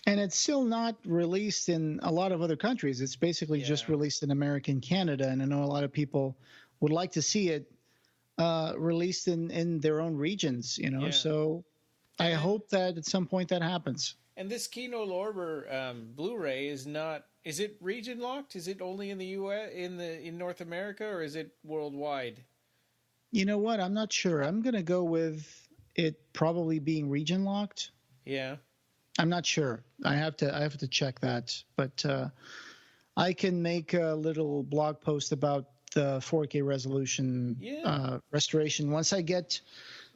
And it's still not released in a lot of other countries. It's basically just released in America and Canada. And I know a lot of people would like to see it released in their own regions, So I hope that at some point that happens. And this Kino Lorber Blu-ray is it region locked? Is it only in the US, in North America, or is it worldwide? You know what? I'm not sure. I'm going to go with it probably being region locked. Yeah. I'm not sure. I have to check that, but I can make a little blog post about the 4K resolution restoration once I get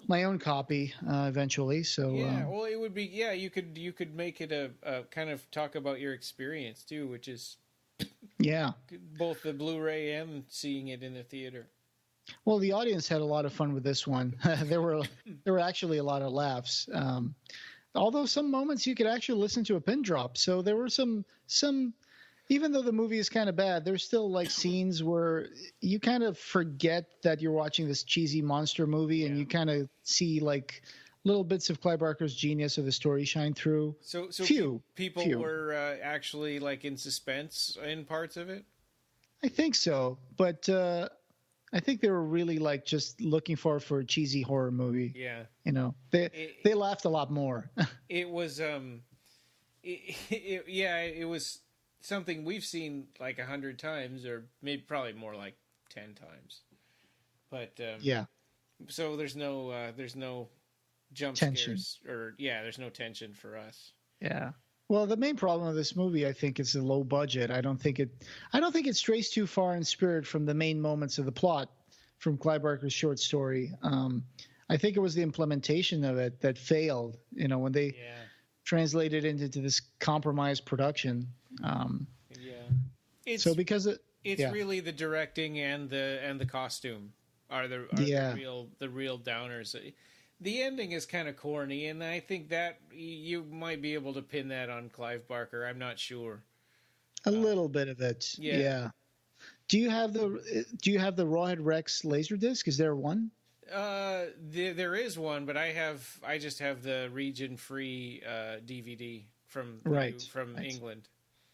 my own copy eventually. So well, it would be you could make it a kind of talk about your experience too, which is both the Blu-ray and seeing it in the theater. Well, the audience had a lot of fun with this one. there were actually a lot of laughs. Although some moments you could actually listen to a pin drop. So there were some even though the movie is kind of bad, there's still like scenes where you kind of forget that you're watching this cheesy monster movie, and you kind of see like little bits of Clive Barker's genius of the story shine through. So people were actually like in suspense in parts of it? I think so, but I think they were really like just looking for a cheesy horror movie. Yeah. You know, they laughed a lot more. It was it was something we've seen like 100 times, or maybe probably more like 10 times. But so there's no jump tension. Scares, or there's no tension for us. Yeah. Well, the main problem with this movie, I think, is the low budget. I don't think it strays too far in spirit from the main moments of the plot from Clive Barker's short story. I think it was the implementation of it that failed. You know, when they translated it into this compromised production. It's really the directing and the costume are the real downers. The ending is kind of corny, and I think that you might be able to pin that on Clive Barker. I'm not sure. A little bit of it. Yeah. Do you have the Rawhead Rex Laserdisc? Is there one? There is one, but I just have the region-free DVD from England.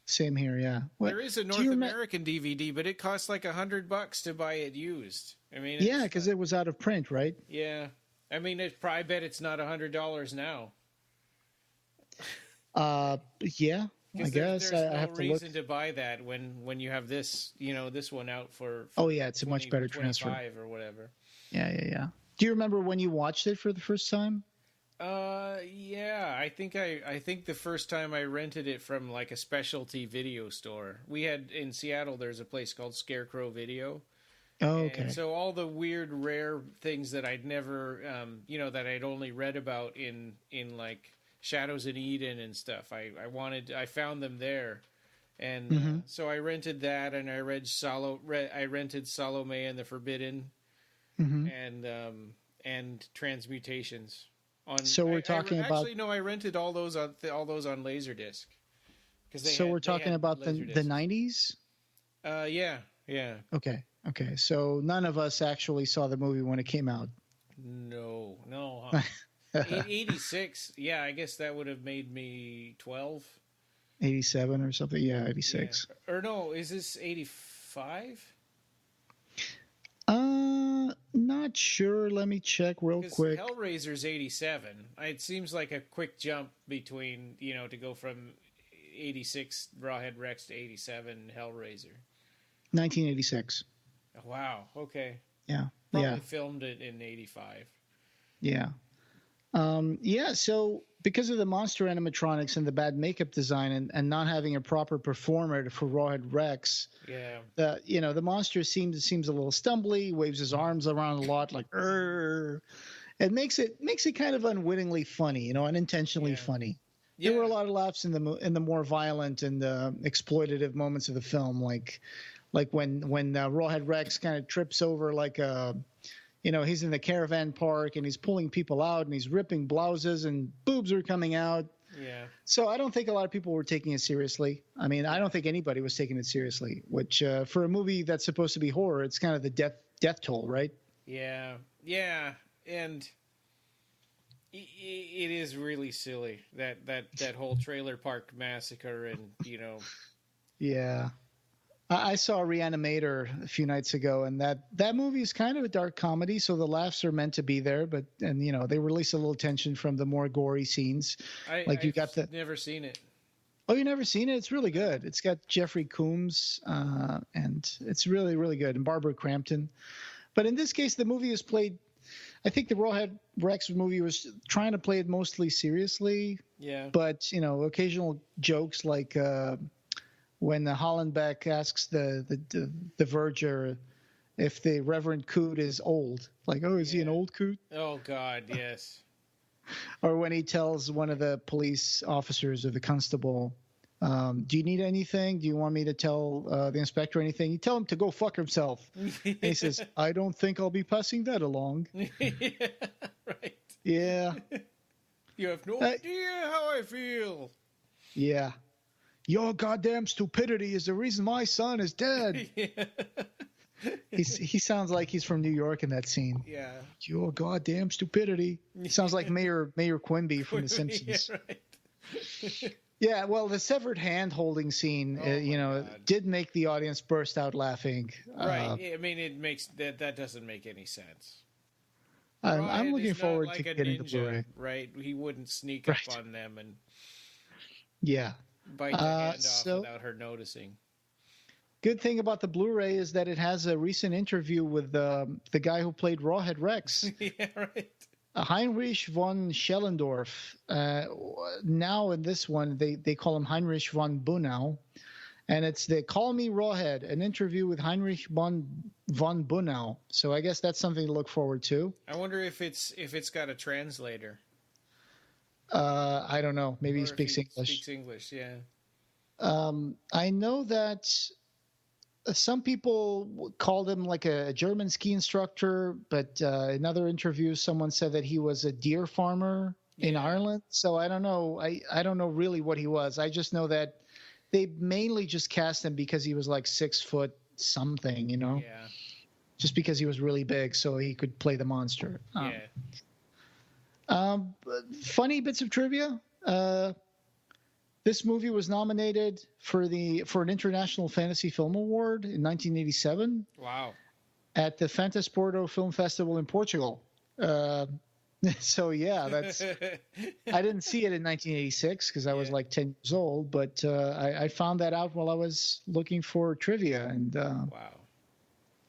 Same here, yeah. There is a North American DVD, but it costs like $100 to buy it used. I mean, because it was out of print, right? Yeah. I mean, I bet it's not $100 now. Yeah, I guess there's I have no to reason look. to buy that when you have this, this one out for it's a much better transfer or whatever. Yeah. Do you remember when you watched it for the first time? Yeah, I think the first time I rented it from like a specialty video store. We had in Seattle. There's a place called Scarecrow Video. Oh, okay. And so all the weird, rare things that I'd never, that I'd only read about in like Shadows in Eden and stuff. I found them there, and so I rented that, and I rented Salome and the Forbidden, and Transmutations. We're talking about. Actually, no, I rented all those on Laserdisc. We're talking about the 90s. Yeah. Okay. So none of us actually saw the movie when it came out. No. 86. Yeah, I guess that would have made me 12. 87 or something. Yeah, 86. Yeah. Or no, is this 85? Not sure. Let me check real quick. Hellraiser's 87. It seems like a quick jump between, to go from 86 Rawhead Rex to 87 Hellraiser. 1986. Wow. Okay. Yeah. Probably filmed it in 85. Yeah. So because of the monster animatronics and the bad makeup design and not having a proper performer for Rawhead Rex, the monster seems a little stumbly, waves his arms around a lot like it makes it kind of unwittingly funny, unintentionally funny. Yeah. There were a lot of laughs in the more violent and exploitative moments of the film, like when Rawhead Rex kind of trips over like a. He's in the caravan park and he's pulling people out and he's ripping blouses and boobs are coming out. Yeah. So I don't think a lot of people were taking it seriously. I mean, I don't think anybody was taking it seriously, which for a movie that's supposed to be horror, it's kind of the death toll, right? Yeah. Yeah. And it is really silly that whole trailer park massacre and, Yeah. I saw Reanimator a few nights ago, and that movie is kind of a dark comedy, so the laughs are meant to be there, but they release a little tension from the more gory scenes. I've never seen it. Oh, you never seen it? It's really good. It's got Jeffrey Combs, and it's really, really good, and Barbara Crampton. But in this case, the movie is played. I think the Rawhead Rex movie was trying to play it mostly seriously. Yeah. But occasional jokes like. When Hollenbeck asks the verger if the Reverend Coot is old, like, is he an old coot? Oh God, yes. Or when he tells one of the police officers or the constable, Do you need anything? Do you want me to tell the inspector anything? You tell him to go fuck himself. And he says, I don't think I'll be passing that along. Yeah, right. Yeah. You have no idea how I feel. Yeah. Your goddamn stupidity is the reason my son is dead. Yeah. He sounds like he's from New York in that scene. Yeah. Your goddamn stupidity. He sounds like Mayor Quimby from The Simpsons. Yeah, right. Yeah, well, the severed hand holding scene, did make the audience burst out laughing. Right. I mean, it makes that doesn't make any sense. I'm looking forward like to getting the Blu-ray. Right? He wouldn't sneak up on them and bite the hand off without her noticing. Good thing about the Blu-ray is that it has a recent interview with the guy who played Rawhead Rex. Yeah, right. Heinrich von Schellendorf. Now in this one, they call him Heinrich von Bunau. And it's the Call Me Rawhead, an interview with Heinrich von Bunau. So I guess that's something to look forward to. I wonder if it's got a translator. I don't know. Maybe he speaks English. Speaks English, yeah. I know that some people called him like a German ski instructor, but in other interviews, someone said that he was a deer farmer in Ireland. So I don't know. I don't know really what he was. I just know that they mainly just cast him because he was like 6 foot something, Yeah. Just because he was really big, so he could play the monster. Funny bits of trivia. This movie was nominated for an International Fantasy Film Award in 1987. Wow! At the Fantasporto Film Festival in Portugal. So yeah, that's. I didn't see it in 1986 because I was like 10 years old, but I found that out while I was looking for trivia, and wow.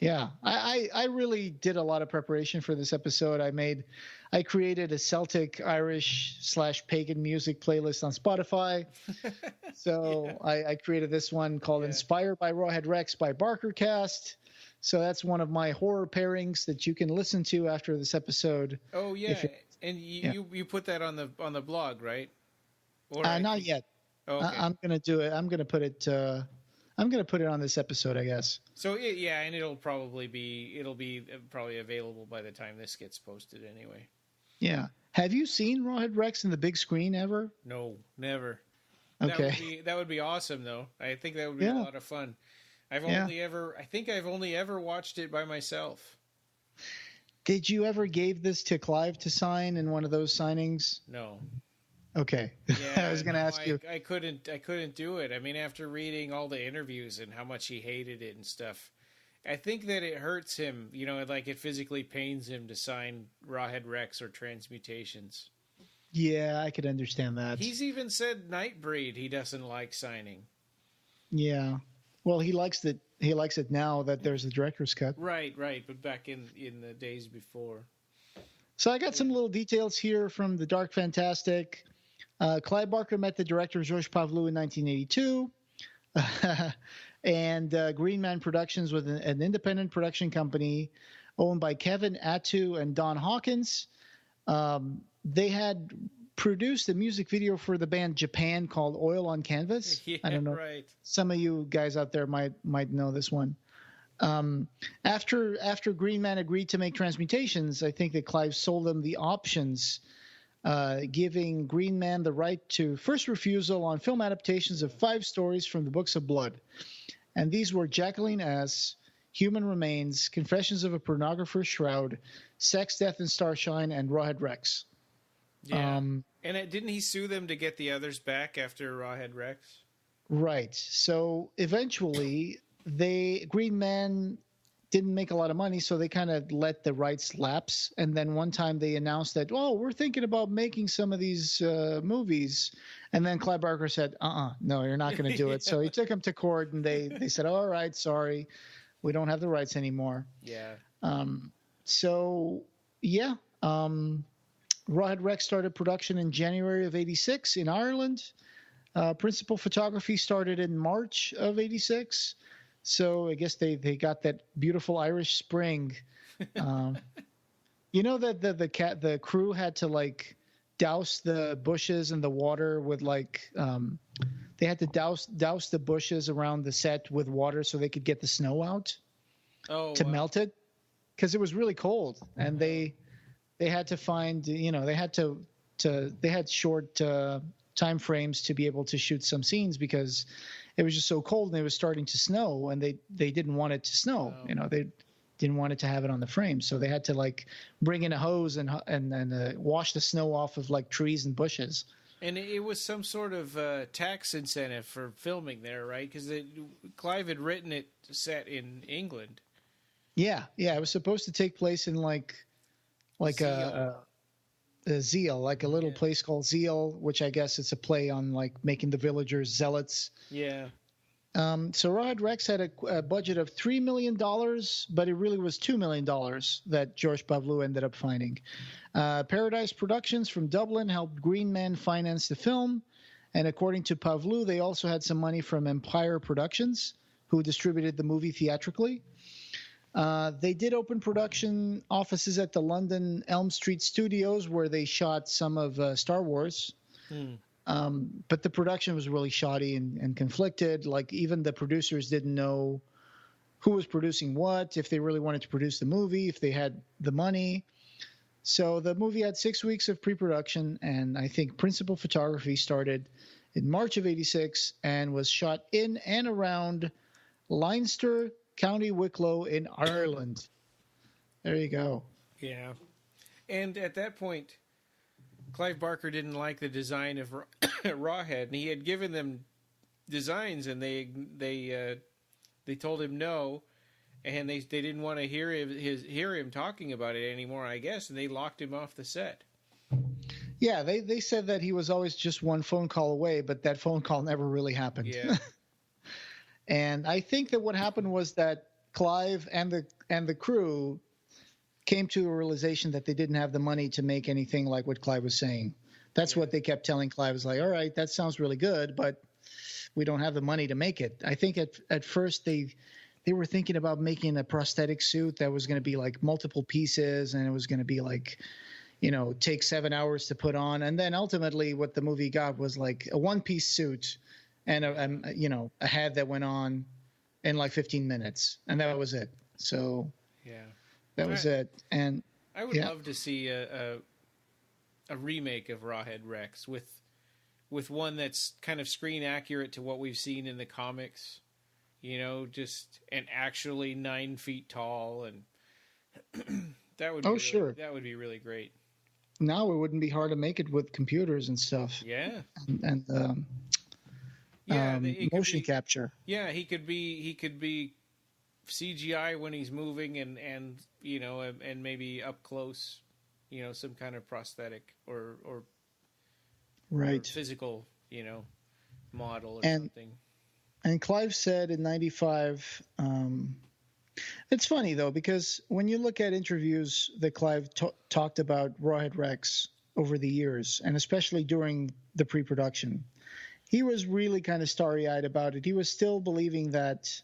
Yeah, I really did a lot of preparation for this episode. I created a Celtic, Irish / pagan music playlist on Spotify. So I created this one called Inspired by Rawhead Rex by Barkercast. So that's one of my horror pairings that you can listen to after this episode. Oh yeah, and you put that on the blog, right? Or not yet. Oh, okay. I'm gonna do it. I'm gonna put it on this episode, I guess. So and it'll be probably available by the time this gets posted anyway. Yeah. Have you seen Rawhead Rex in the big screen ever? No, never. Okay. That would be awesome though. I think that would be a lot of fun. I think I've only ever watched it by myself. Did you ever give this to Clive to sign in one of those signings? No. Okay. Yeah, I was going to ask you. I couldn't do it. I mean, after reading all the interviews and how much he hated it and stuff, I think that it hurts him, like it physically pains him to sign Rawhead Rex or Transmutations. Yeah, I could understand that. He's even said Nightbreed he doesn't like signing. Yeah. Well, he likes it now that there's a director's cut. Right, but back in the days before. So I got some little details here from the Dark Fantastic. Clive Barker met the director Georges Pavlou in 1982. And Green Man Productions was an independent production company owned by Kevin Attu and Don Hawkins. They had produced a music video for the band Japan called Oil on Canvas. Yeah, I don't know. Right. Some of you guys out there might know this one. After Green Man agreed to make Transmutations, I think that Clive sold them the options, giving Green Man the right to first refusal on film adaptations of 5 stories from the Books of Blood. And these were Jacqueline S., Human Remains, Confessions of a Pornographer's Shroud, Sex, Death, and Starshine, and Rawhead Rex. Yeah. And didn't he sue them to get the others back after Rawhead Rex? Right. So eventually, Green Man didn't make a lot of money, so they kind of let the rights lapse. And then one time they announced that, we're thinking about making some of these movies. And then Clive Barker said, no, you're not going to do it. So he took them to court, and they said, all right, sorry, we don't have the rights anymore. Yeah. Rawhead Rex started production in January of 86 in Ireland. Principal photography started in March of 86. So I guess they got that beautiful Irish spring. That the crew had to douse the bushes in the water with like they had to douse the bushes around the set with water so they could get the snow out to melt it, because it was really cold, and they had to find, they had short time frames to be able to shoot some scenes because it was just so cold and it was starting to snow, and they didn't want it to snow. They didn't want it to have it on the frame, so they had to like bring in a hose and wash the snow off of like trees and bushes. And it was some sort of tax incentive for filming there, right? Because Clive had written it set in England. Yeah, it was supposed to take place in like a Zeal, like a little place called Zeal, which I guess it's a play on like making the villagers zealots. Yeah. So Rawhead Rex had a budget of $3 million, but it really was $2 million that George Pavlou ended up finding. Paradise Productions from Dublin helped Green Man finance the film. And according to Pavlou, they also had some money from Empire Productions, who distributed the movie theatrically. They did open production offices at the London Elm Street Studios, where they shot some of Star Wars. But the production was really shoddy and conflicted. Like, even the producers didn't know who was producing what, if they really wanted to produce the movie, if they had the money. So the movie had 6 weeks of pre-production, and I think principal photography started in March of '86 and was shot in and around Leinster, County Wicklow in Ireland. There you go. Yeah. And at that point, Clive Barker didn't like the design of Rawhead, and he had given them designs, and they told him no, and they didn't want to hear him talking about it anymore, I guess, and they locked him off the set. Yeah, they said that he was always just one phone call away, but that phone call never really happened. Yeah. And I think that what happened was that Clive and the crew came to a realization that they didn't have the money to make anything like what Clive was saying. That's what they kept telling Clive, was like, all right, that sounds really good, but we don't have the money to make it. I think at first they were thinking about making a prosthetic suit that was going to be like multiple pieces, and it was going to be like, take 7 hours to put on. And then ultimately what the movie got was like a one-piece suit and a head that went on in like 15 minutes, and that was it. So that was it. And I would love to see a remake of Rawhead Rex with one that's kind of screen accurate to what we've seen in the comics, just and actually 9 feet tall, and that would be that would be really great. Now it wouldn't be hard to make it with computers and stuff. Yeah. And motion capture. Yeah, he could be CGI when he's moving, and maybe up close, some kind of prosthetic or physical, model or something. And Clive said in '95, it's funny though, because when you look at interviews that Clive talked about Rawhead Rex over the years, and especially during the pre-production, he was really kind of starry-eyed about it. He was still believing that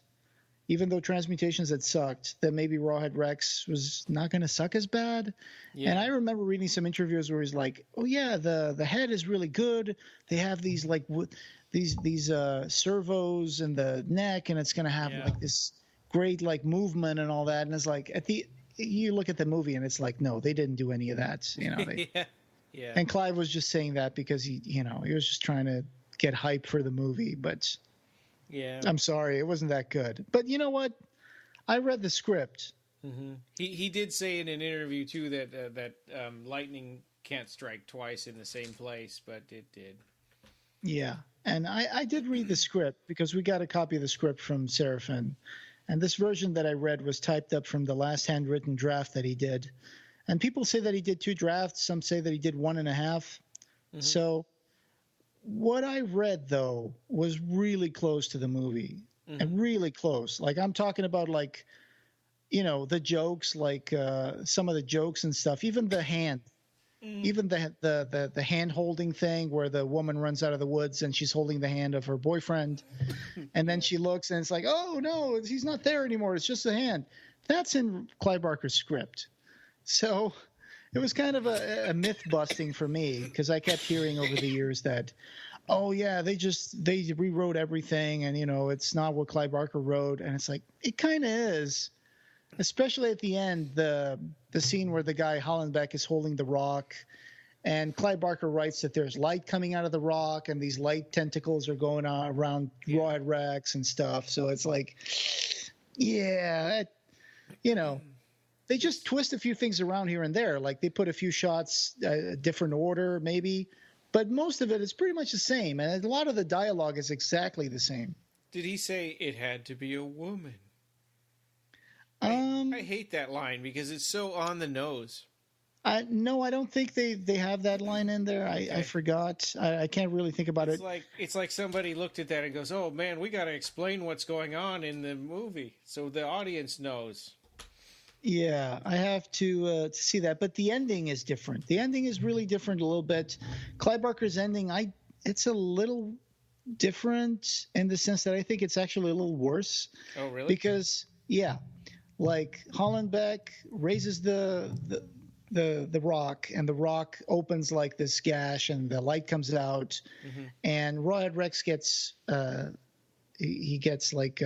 even though Transmutations had sucked, that maybe Rawhead Rex was not going to suck as bad. Yeah. And I remember reading some interviews where he's like, oh yeah, the head is really good. They have these like these servos in the neck, and it's going to have like this great like movement and all that. And it's like you look at the movie and it's like, no, they didn't do any of that. Yeah. And Clive was just saying that because he was just trying to get hype for the movie, but I'm sorry, it wasn't that good. But you know what? I read the script. Mm-hmm. He did say in an interview too that lightning can't strike twice in the same place, but it did. Yeah, and I did read the script because we got a copy of the script from Seraphin, and this version that I read was typed up from the last handwritten draft that he did. And people say that he did 2 drafts. Some say that he did 1.5. Mm-hmm. So what I read, though, was really close to the movie, and really close. Like, I'm talking about, like, the jokes, like some of the jokes and stuff, even the hand, even the hand-holding thing where the woman runs out of the woods and she's holding the hand of her boyfriend, and then she looks and it's like, oh, no, he's not there anymore. It's just a hand. That's in Clive Barker's script. So it was kind of a myth busting for me, because I kept hearing over the years that, oh yeah, they rewrote everything, and it's not what Clive Barker wrote, and it's like, it kind of is, especially at the end, the scene where the guy Hollenbeck is holding the rock, and Clive Barker writes that there's light coming out of the rock, and these light tentacles are going on around Rawhead Rex and stuff. So it's like, yeah, they just twist a few things around here and there. Like they put a few shots, a different order maybe, but most of it is pretty much the same. And a lot of the dialogue is exactly the same. Did he say it had to be a woman? I hate that line because it's so on the nose. No, I don't think they have that line in there. I forgot. I can't really think about it. It's like somebody looked at that and goes, "Oh man, we got to explain what's going on in the movie so the audience knows." Yeah, I have to see that. But the ending is different. The ending is really different a little bit. Clive Barker's ending, it's a little different in the sense that I think it's actually a little worse. Oh, really? Because like Hollenbeck raises the rock, and the rock opens like this gash, and the light comes out, and Rawhead Rex gets he gets like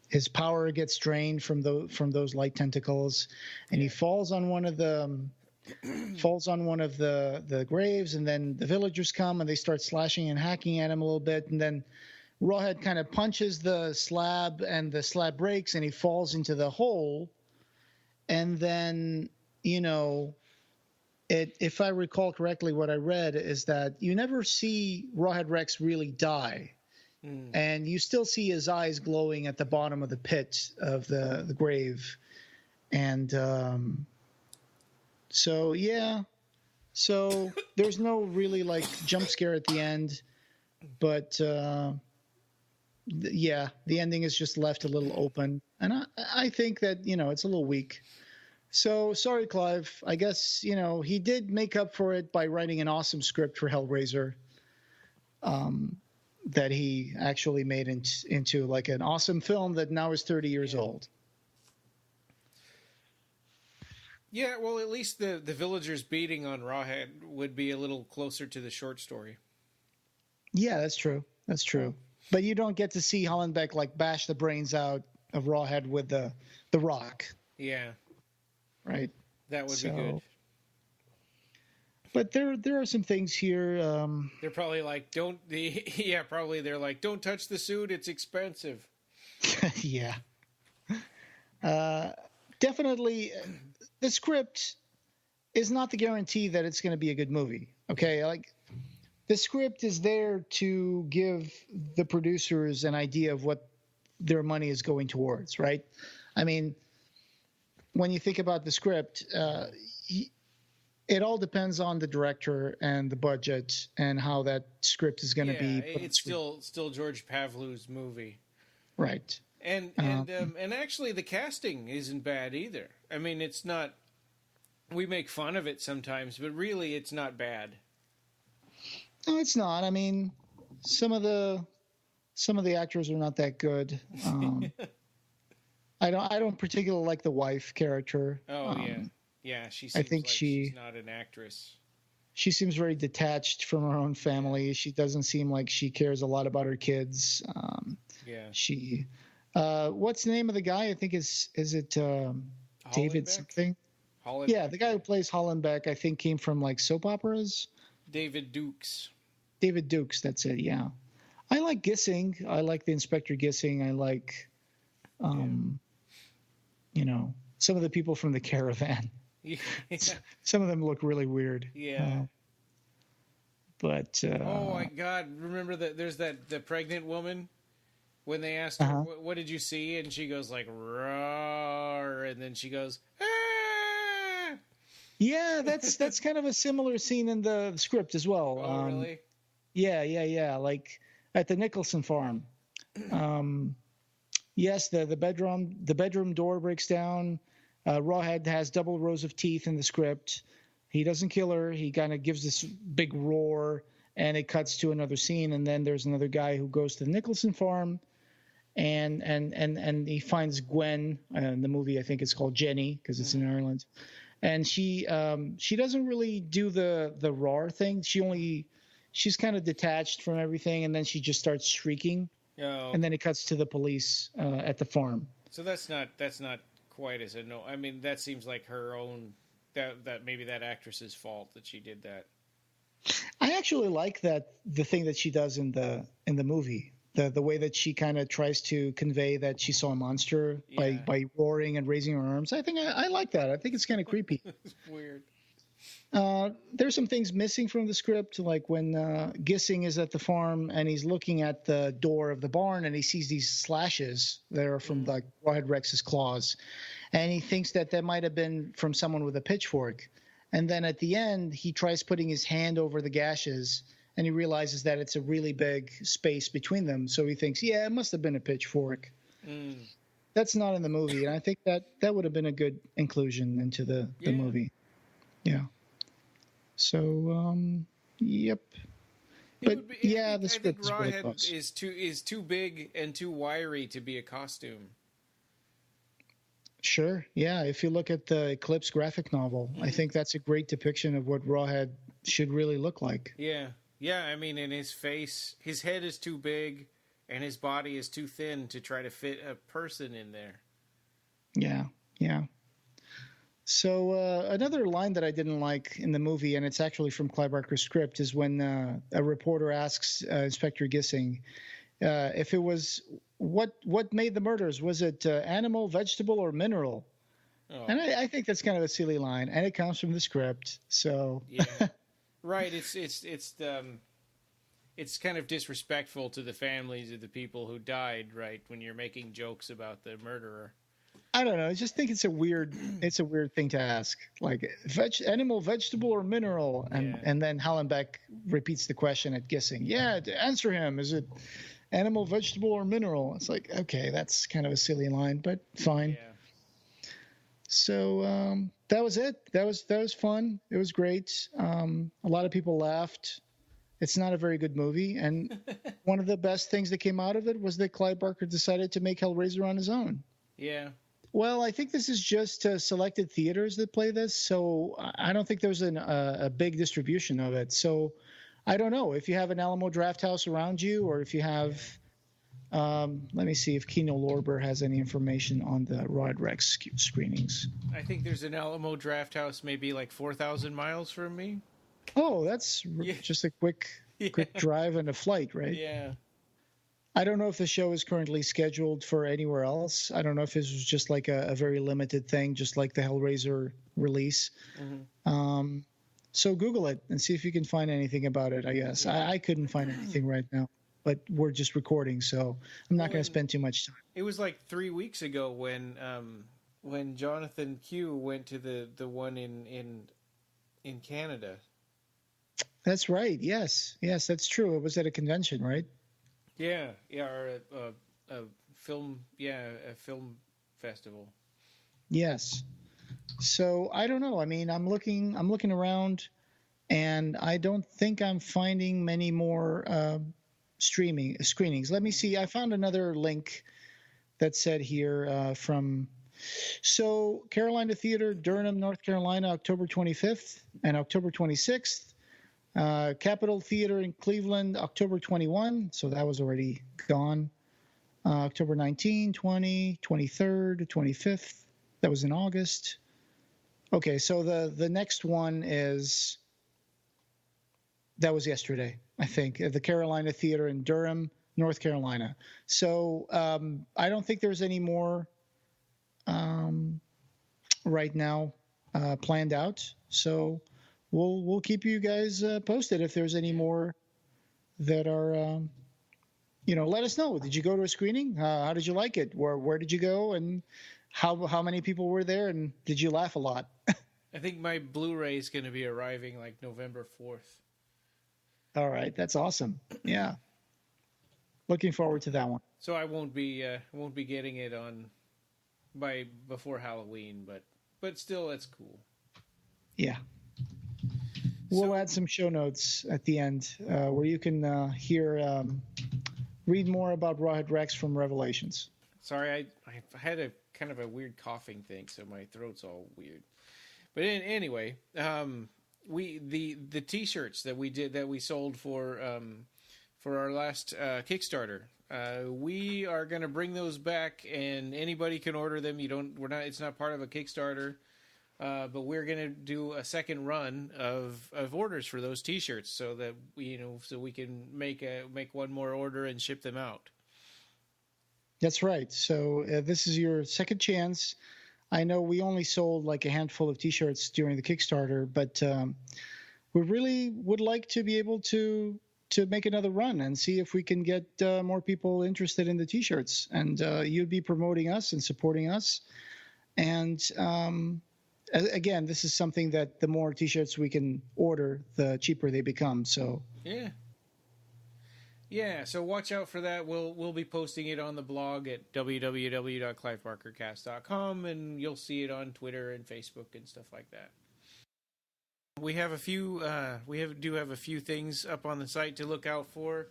his power gets drained from those light tentacles, and he falls on one of the graves, and then the villagers come and they start slashing and hacking at him a little bit, and then Rawhead kind of punches the slab, and the slab breaks, and he falls into the hole, and then if I recall correctly, what I read is that you never see Rawhead Rex really die. And you still see his eyes glowing at the bottom of the pit of the grave. And so there's no really like jump scare at the end. But the ending is just left a little open. And I think that, it's a little weak. So sorry, Clive. I guess, he did make up for it by writing an awesome script for Hellraiser. That he actually made into like an awesome film that now is 30 years old. Yeah, well, at least the villagers beating on Rawhead would be a little closer to the short story. Yeah, that's true. That's true. But you don't get to see Hollenbeck like bash the brains out of Rawhead with the rock. Yeah. Right. That would be good. But there are some things here. They're probably like, don't touch the suit. It's expensive. Yeah. Definitely, the script is not the guarantee that it's going to be a good movie. Okay, like the script is there to give the producers an idea of what their money is going towards, right? I mean, when you think about the script, it all depends on the director and the budget and how that script is going to be. It's still George Pavlu's movie, right? And actually, the casting isn't bad either. I mean, it's not. We make fun of it sometimes, but really, it's not bad. No, it's not. I mean, some of the actors are not that good. I don't particularly like the wife character. Oh yeah. Yeah, she seems she's not an actress. She seems very detached from her own family. She doesn't seem like she cares a lot about her kids. She, what's the name of the guy? I think is it David something? Hollenbeck? Yeah, the guy who plays Hollenbeck, I think, came from like soap operas. David Dukes. David Dukes, that's it. Yeah, I like Gissing. I like the Inspector Gissing. I like, some of the people from the Caravan. Yeah. Some of them look really weird. Yeah. But oh my God! Remember that there's the pregnant woman when they asked her what did you see, and she goes like roar, and then she goes ah. Yeah, that's kind of a similar scene in the script as well. Oh really? Yeah. Like at the Nicholson farm. Yes, the bedroom door breaks down. Rawhead has double rows of teeth in the script. He doesn't kill her. He kind of gives this big roar, and it cuts to another scene. And then there's another guy who goes to the Nicholson farm, and he finds Gwen. In the movie, I think it's called Jenny because it's in Ireland. and she doesn't really do the roar thing. She's kind of detached from everything, and then she just starts shrieking, and then it cuts to the police at the farm. So that's not quite as a no. I mean, that seems like her own that maybe that actress's fault that she did that. I actually like the thing that she does in the movie. The way that she kind of tries to convey that she saw a monster by roaring and raising her arms. I think I like that. I think it's kind of creepy. It's weird. There's some things missing from the script, like when Gissing is at the farm and he's looking at the door of the barn and he sees these slashes that are from like Rawhead Rex's claws, and he thinks that might have been from someone with a pitchfork. And then at the end, he tries putting his hand over the gashes, and he realizes that it's a really big space between them. So he thinks, yeah, it must have been a pitchfork. That's not in the movie, and I think that would have been a good inclusion into the movie. Yeah. So, yep. But the script I think Rawhead is too big and too wiry to be a costume. Hsure. Yeah. If you look at the Eclipse graphic novel, I think that's a great depiction of what Rawhead should really look like. Yeah. Yeah. I mean, in his face, his head is too big and his body is too thin to try to fit a person in there. Yeah. Yeah. So another line that I didn't like in the movie, and it's actually from Clive Barker's script, is when a reporter asks Inspector Gissing if it was what made the murders. Was it animal, vegetable, or mineral? Oh. And I think that's kind of a silly line, and it comes from the script. So yeah, right. It's kind of disrespectful to the families of the people who died, right? When you're making jokes about the murderer. I don't know. I just think it's a weird thing to ask. Like animal, vegetable, or mineral, and then Hallenbeck repeats the question at Gissing. Yeah, answer him. Is it animal, vegetable, or mineral? It's like, okay, that's kind of a silly line, but fine. Yeah. So that was it. That was fun. It was great. A lot of people laughed. It's not a very good movie, and one of the best things that came out of it was that Clive Barker decided to make Hellraiser on his own. Yeah. Well, I think this is just selected theaters that play this, so I don't think there's a big distribution of it. So I don't know if you have an Alamo Drafthouse around you, or if you have. Let me see if Kino Lorber has any information on the Rawhead Rex screenings. I think there's an Alamo Drafthouse maybe like 4,000 miles from me. Oh, that's just a quick drive and a flight, right? Yeah. I don't know if the show is currently scheduled for anywhere else. I don't know if this was just like a very limited thing, just like the Hellraiser release. Mm-hmm. So Google it and see if you can find anything about it, I guess. I couldn't find anything right now, but we're just recording, so I'm not going to spend too much time. It was like 3 weeks ago when Jonathan Q went to the one in Canada. That's right. Yes, that's true. It was at a convention, right? Yeah, or a film festival. Yes. So I don't know. I mean, I'm looking around, and I don't think I'm finding many more screenings. Let me see. I found another link that said here from Carolina Theater, Durham, North Carolina, October 25th and October 26th. Capitol Theater in Cleveland, October 21. So that was already gone. October 19, 20, 23rd, 25th. That was in August. Okay, so the next one that was yesterday, I think. The Carolina Theater in Durham, North Carolina. So I don't think there's any more right now planned out. So we'll keep you guys posted if there's any more that are, let us know. Did you go to a screening? How did you like it? Where did you go? And how many people were there? And did you laugh a lot? I think my Blu-ray is going to be arriving like November 4th. All right. That's awesome. Yeah. Looking forward to that one. So I won't be getting it before Halloween, but still, that's cool. Yeah. We'll add some show notes at the end where you can read more about Rawhead Rex from Revelations. Sorry, I had a kind of a weird coughing thing, so my throat's all weird. Anyway, the T-shirts that we sold for our last Kickstarter. We are going to bring those back, and anybody can order them. It's not part of a Kickstarter, but we're going to do a second run of orders for those T-shirts, so that we can make one more order and ship them out. That's right. So this is your second chance. I know we only sold like a handful of T-shirts during the Kickstarter, but we really would like to be able to make another run and see if we can get more people interested in the T-shirts. And you'd be promoting us and supporting us. And again, this is something that the more T-shirts we can order, the cheaper they become. So yeah. So watch out for that. We'll be posting it on the blog at www.clivebarkercast.com, and you'll see it on Twitter and Facebook and stuff like that. We have a few things up on the site to look out for.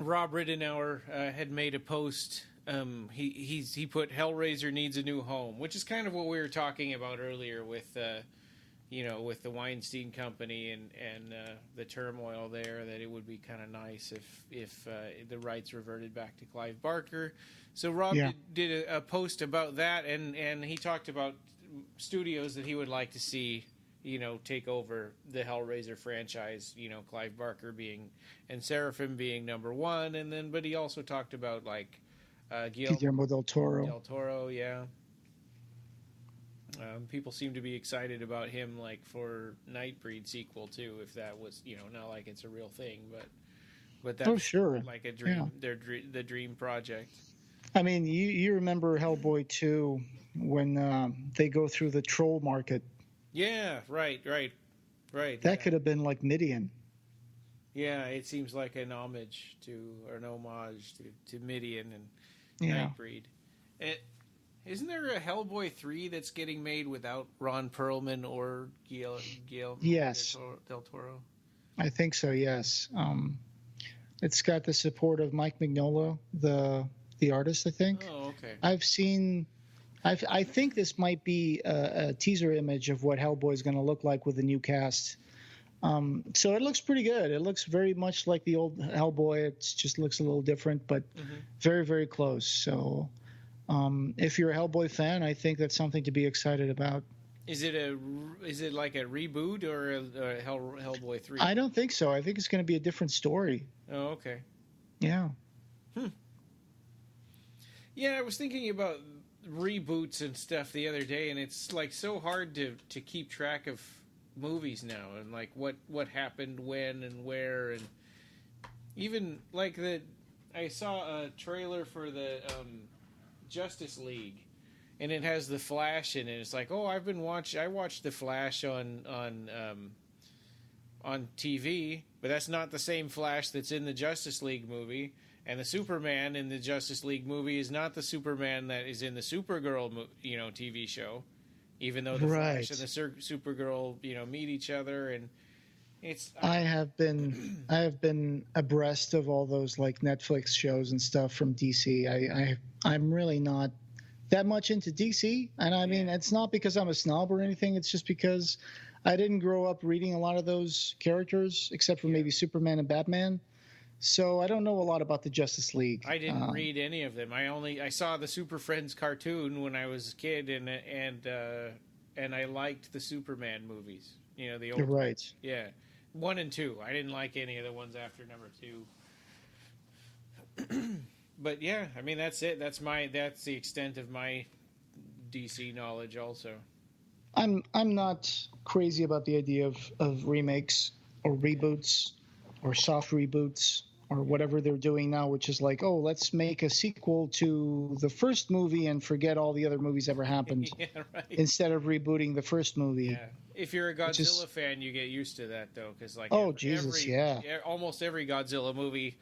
Rob Ridenour had made a post. He put Hellraiser needs a new home, which is kind of what we were talking about earlier with the Weinstein Company and the turmoil there. That it would be kind of nice if the rights reverted back to Clive Barker. So Rob did a post about that, and he talked about studios that he would like to see take over the Hellraiser franchise, Clive Barker and Seraphim being number one, but he also talked about like Guillermo del Toro. Yeah. People seem to be excited about him, like for Nightbreed sequel too, if that was, not like it's a real thing, but that's like a dream, the dream project. I mean, you remember Hellboy 2 when they go through the troll market. Yeah, right. That could have been like Midian. Yeah, it seems like an homage to Midian and Nightbreed. Isn't there a Hellboy 3 that's getting made without Ron Perlman or Guillermo del Toro? I think so, yes. It's got the support of Mike Mignola, the artist, I think. Oh, okay. I think this might be a teaser image of what Hellboy is going to look like with the new cast. So it looks pretty good. It looks very much like the old Hellboy. It just looks a little different, but very, very close. So if you're a Hellboy fan, I think that's something to be excited about. Is it like a reboot or a Hellboy 3? I don't think so. I think it's going to be a different story. Oh, okay. Yeah. Yeah, I was thinking about reboots and stuff the other day, and it's like so hard to keep track of movies now, and like what happened when and where, and even like I saw a trailer for the Justice League, and it has the Flash in it. It's like, oh, I watched the Flash on TV, but that's not the same Flash that's in the Justice League movie. And the Superman in the Justice League movie is not the Superman that is in the Supergirl, TV show. Even though the Flash and the Supergirl, meet each other, and it's. I have been abreast of all those like Netflix shows and stuff from DC. I'm really not that much into DC, and I mean it's not because I'm a snob or anything. It's just because I didn't grow up reading a lot of those characters, except for maybe Superman and Batman. So I don't know a lot about the Justice League. I didn't read any of them. I saw the Super Friends cartoon when I was a kid, and I liked the Superman movies. The old. You're right. Yeah, 1 and 2. I didn't like any of the ones after number 2. But yeah, I mean that's it. That's the extent of my DC knowledge. Also, I'm not crazy about the idea of remakes or reboots or soft reboots or whatever they're doing now, which is like, oh, let's make a sequel to the first movie and forget all the other movies ever happened. Instead of rebooting the first movie. Yeah. If you're a Godzilla fan, you get used to that though, because like almost every Godzilla movie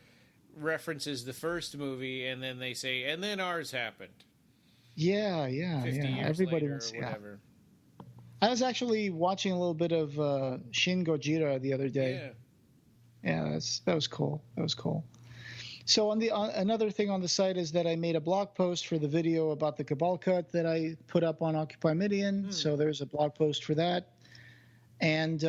references the first movie, and then they say, and then ours happened. Yeah. 50 years Everybody later was, or whatever. I was actually watching a little bit of Shin Gojira the other day. Yeah. Yeah, that was cool. So another thing on the site is that I made a blog post for the video about the Cabal cut that I put up on Occupy Midian. So there's a blog post for that. And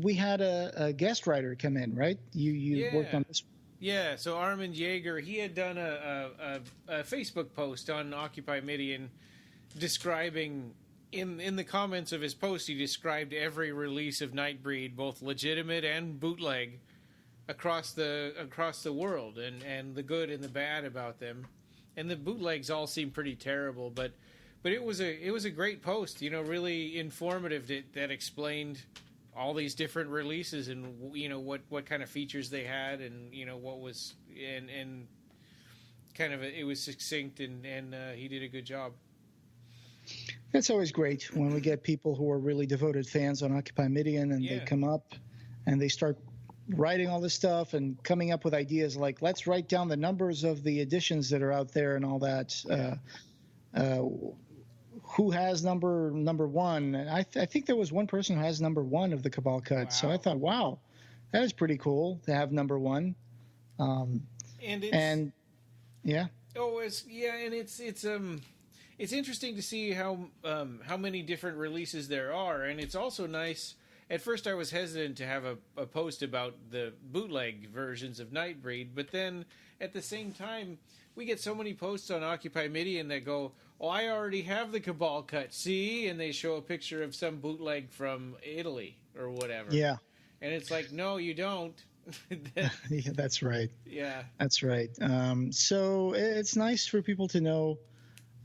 we had a guest writer come in, right? You worked on this one. Yeah, so Armand Yeager, he had done a Facebook post on Occupy Midian describing, in the comments of his post, he described every release of Nightbreed, both legitimate and bootleg, across the world, and the good and the bad about them. And the bootlegs all seem pretty terrible, but it was a great post, really informative that explained all these different releases and what kind of features they had, and what was and kind of it was succinct, and he did a good job. That's always great when we get people who are really devoted fans on Occupy Midian, and they come up and they start writing all this stuff and coming up with ideas like, let's write down the numbers of the editions that are out there and all that. Who has number one? And I think there was one person who has number one of the Cabal cut. Wow. So I thought, wow, that is pretty cool to have number one. And yeah. Oh, it's interesting to see how many different releases there are, and it's also nice. At first, I was hesitant to have a post about the bootleg versions of Nightbreed, but then at the same time, we get so many posts on Occupy Midian that go, "Oh, I already have the Cabal cut, see?" And they show a picture of some bootleg from Italy or whatever. Yeah. And it's like, no, you don't. Yeah, that's right. Yeah. That's right. So it's nice for people to know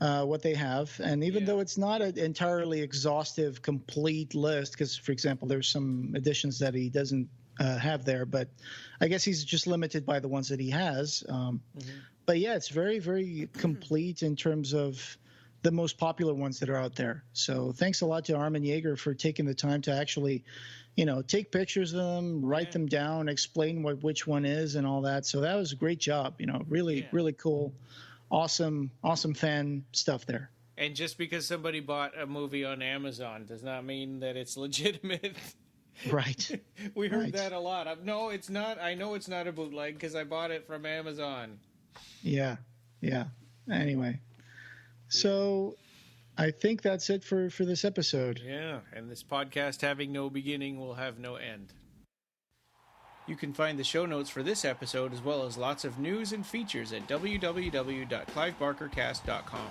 what they have, and even though it's not an entirely exhaustive, complete list, because, for example, there's some editions that he doesn't have there, but I guess he's just limited by the ones that he has. But yeah, it's very, very complete in terms of the most popular ones that are out there. So thanks a lot to Armand Yeager for taking the time to actually, take pictures of them, write them down, explain which one is and all that. So that was a great job. Really, really cool. Awesome fan stuff there. And just because somebody bought a movie on Amazon does not mean that it's legitimate. Right. We heard that a lot. No, it's not. I know it's not a bootleg because I bought it from Amazon. Yeah. Anyway, so I think that's it for this episode. Yeah, and this podcast, having no beginning, will have no end. You can find the show notes for this episode, as well as lots of news and features, at www.clivebarkercast.com.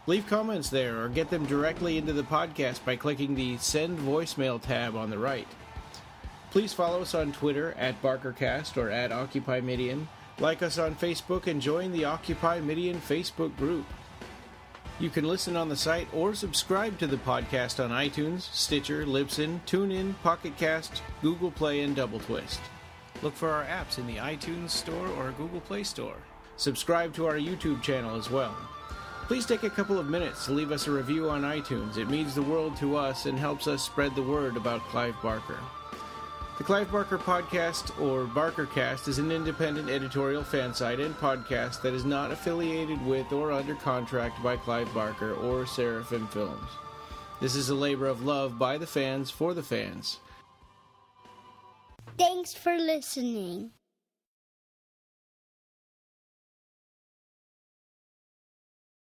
Leave comments there, or get them directly into the podcast by clicking the Send Voicemail tab on the right. Please follow us on Twitter at BarkerCast or at Occupy Midian. Like us on Facebook and join the Occupy Midian Facebook group. You can listen on the site or subscribe to the podcast on iTunes, Stitcher, Libsyn, TuneIn, Pocket Cast, Google Play, and Double Twist. Look for our apps in the iTunes Store or Google Play Store. Subscribe to our YouTube channel as well. Please take a couple of minutes to leave us a review on iTunes. It means the world to us and helps us spread the word about Clive Barker. The Clive Barker Podcast, or BarkerCast, is an independent editorial fan site and podcast that is not affiliated with or under contract by Clive Barker or Seraphim Films. This is a labor of love by the fans for the fans. Thanks for listening.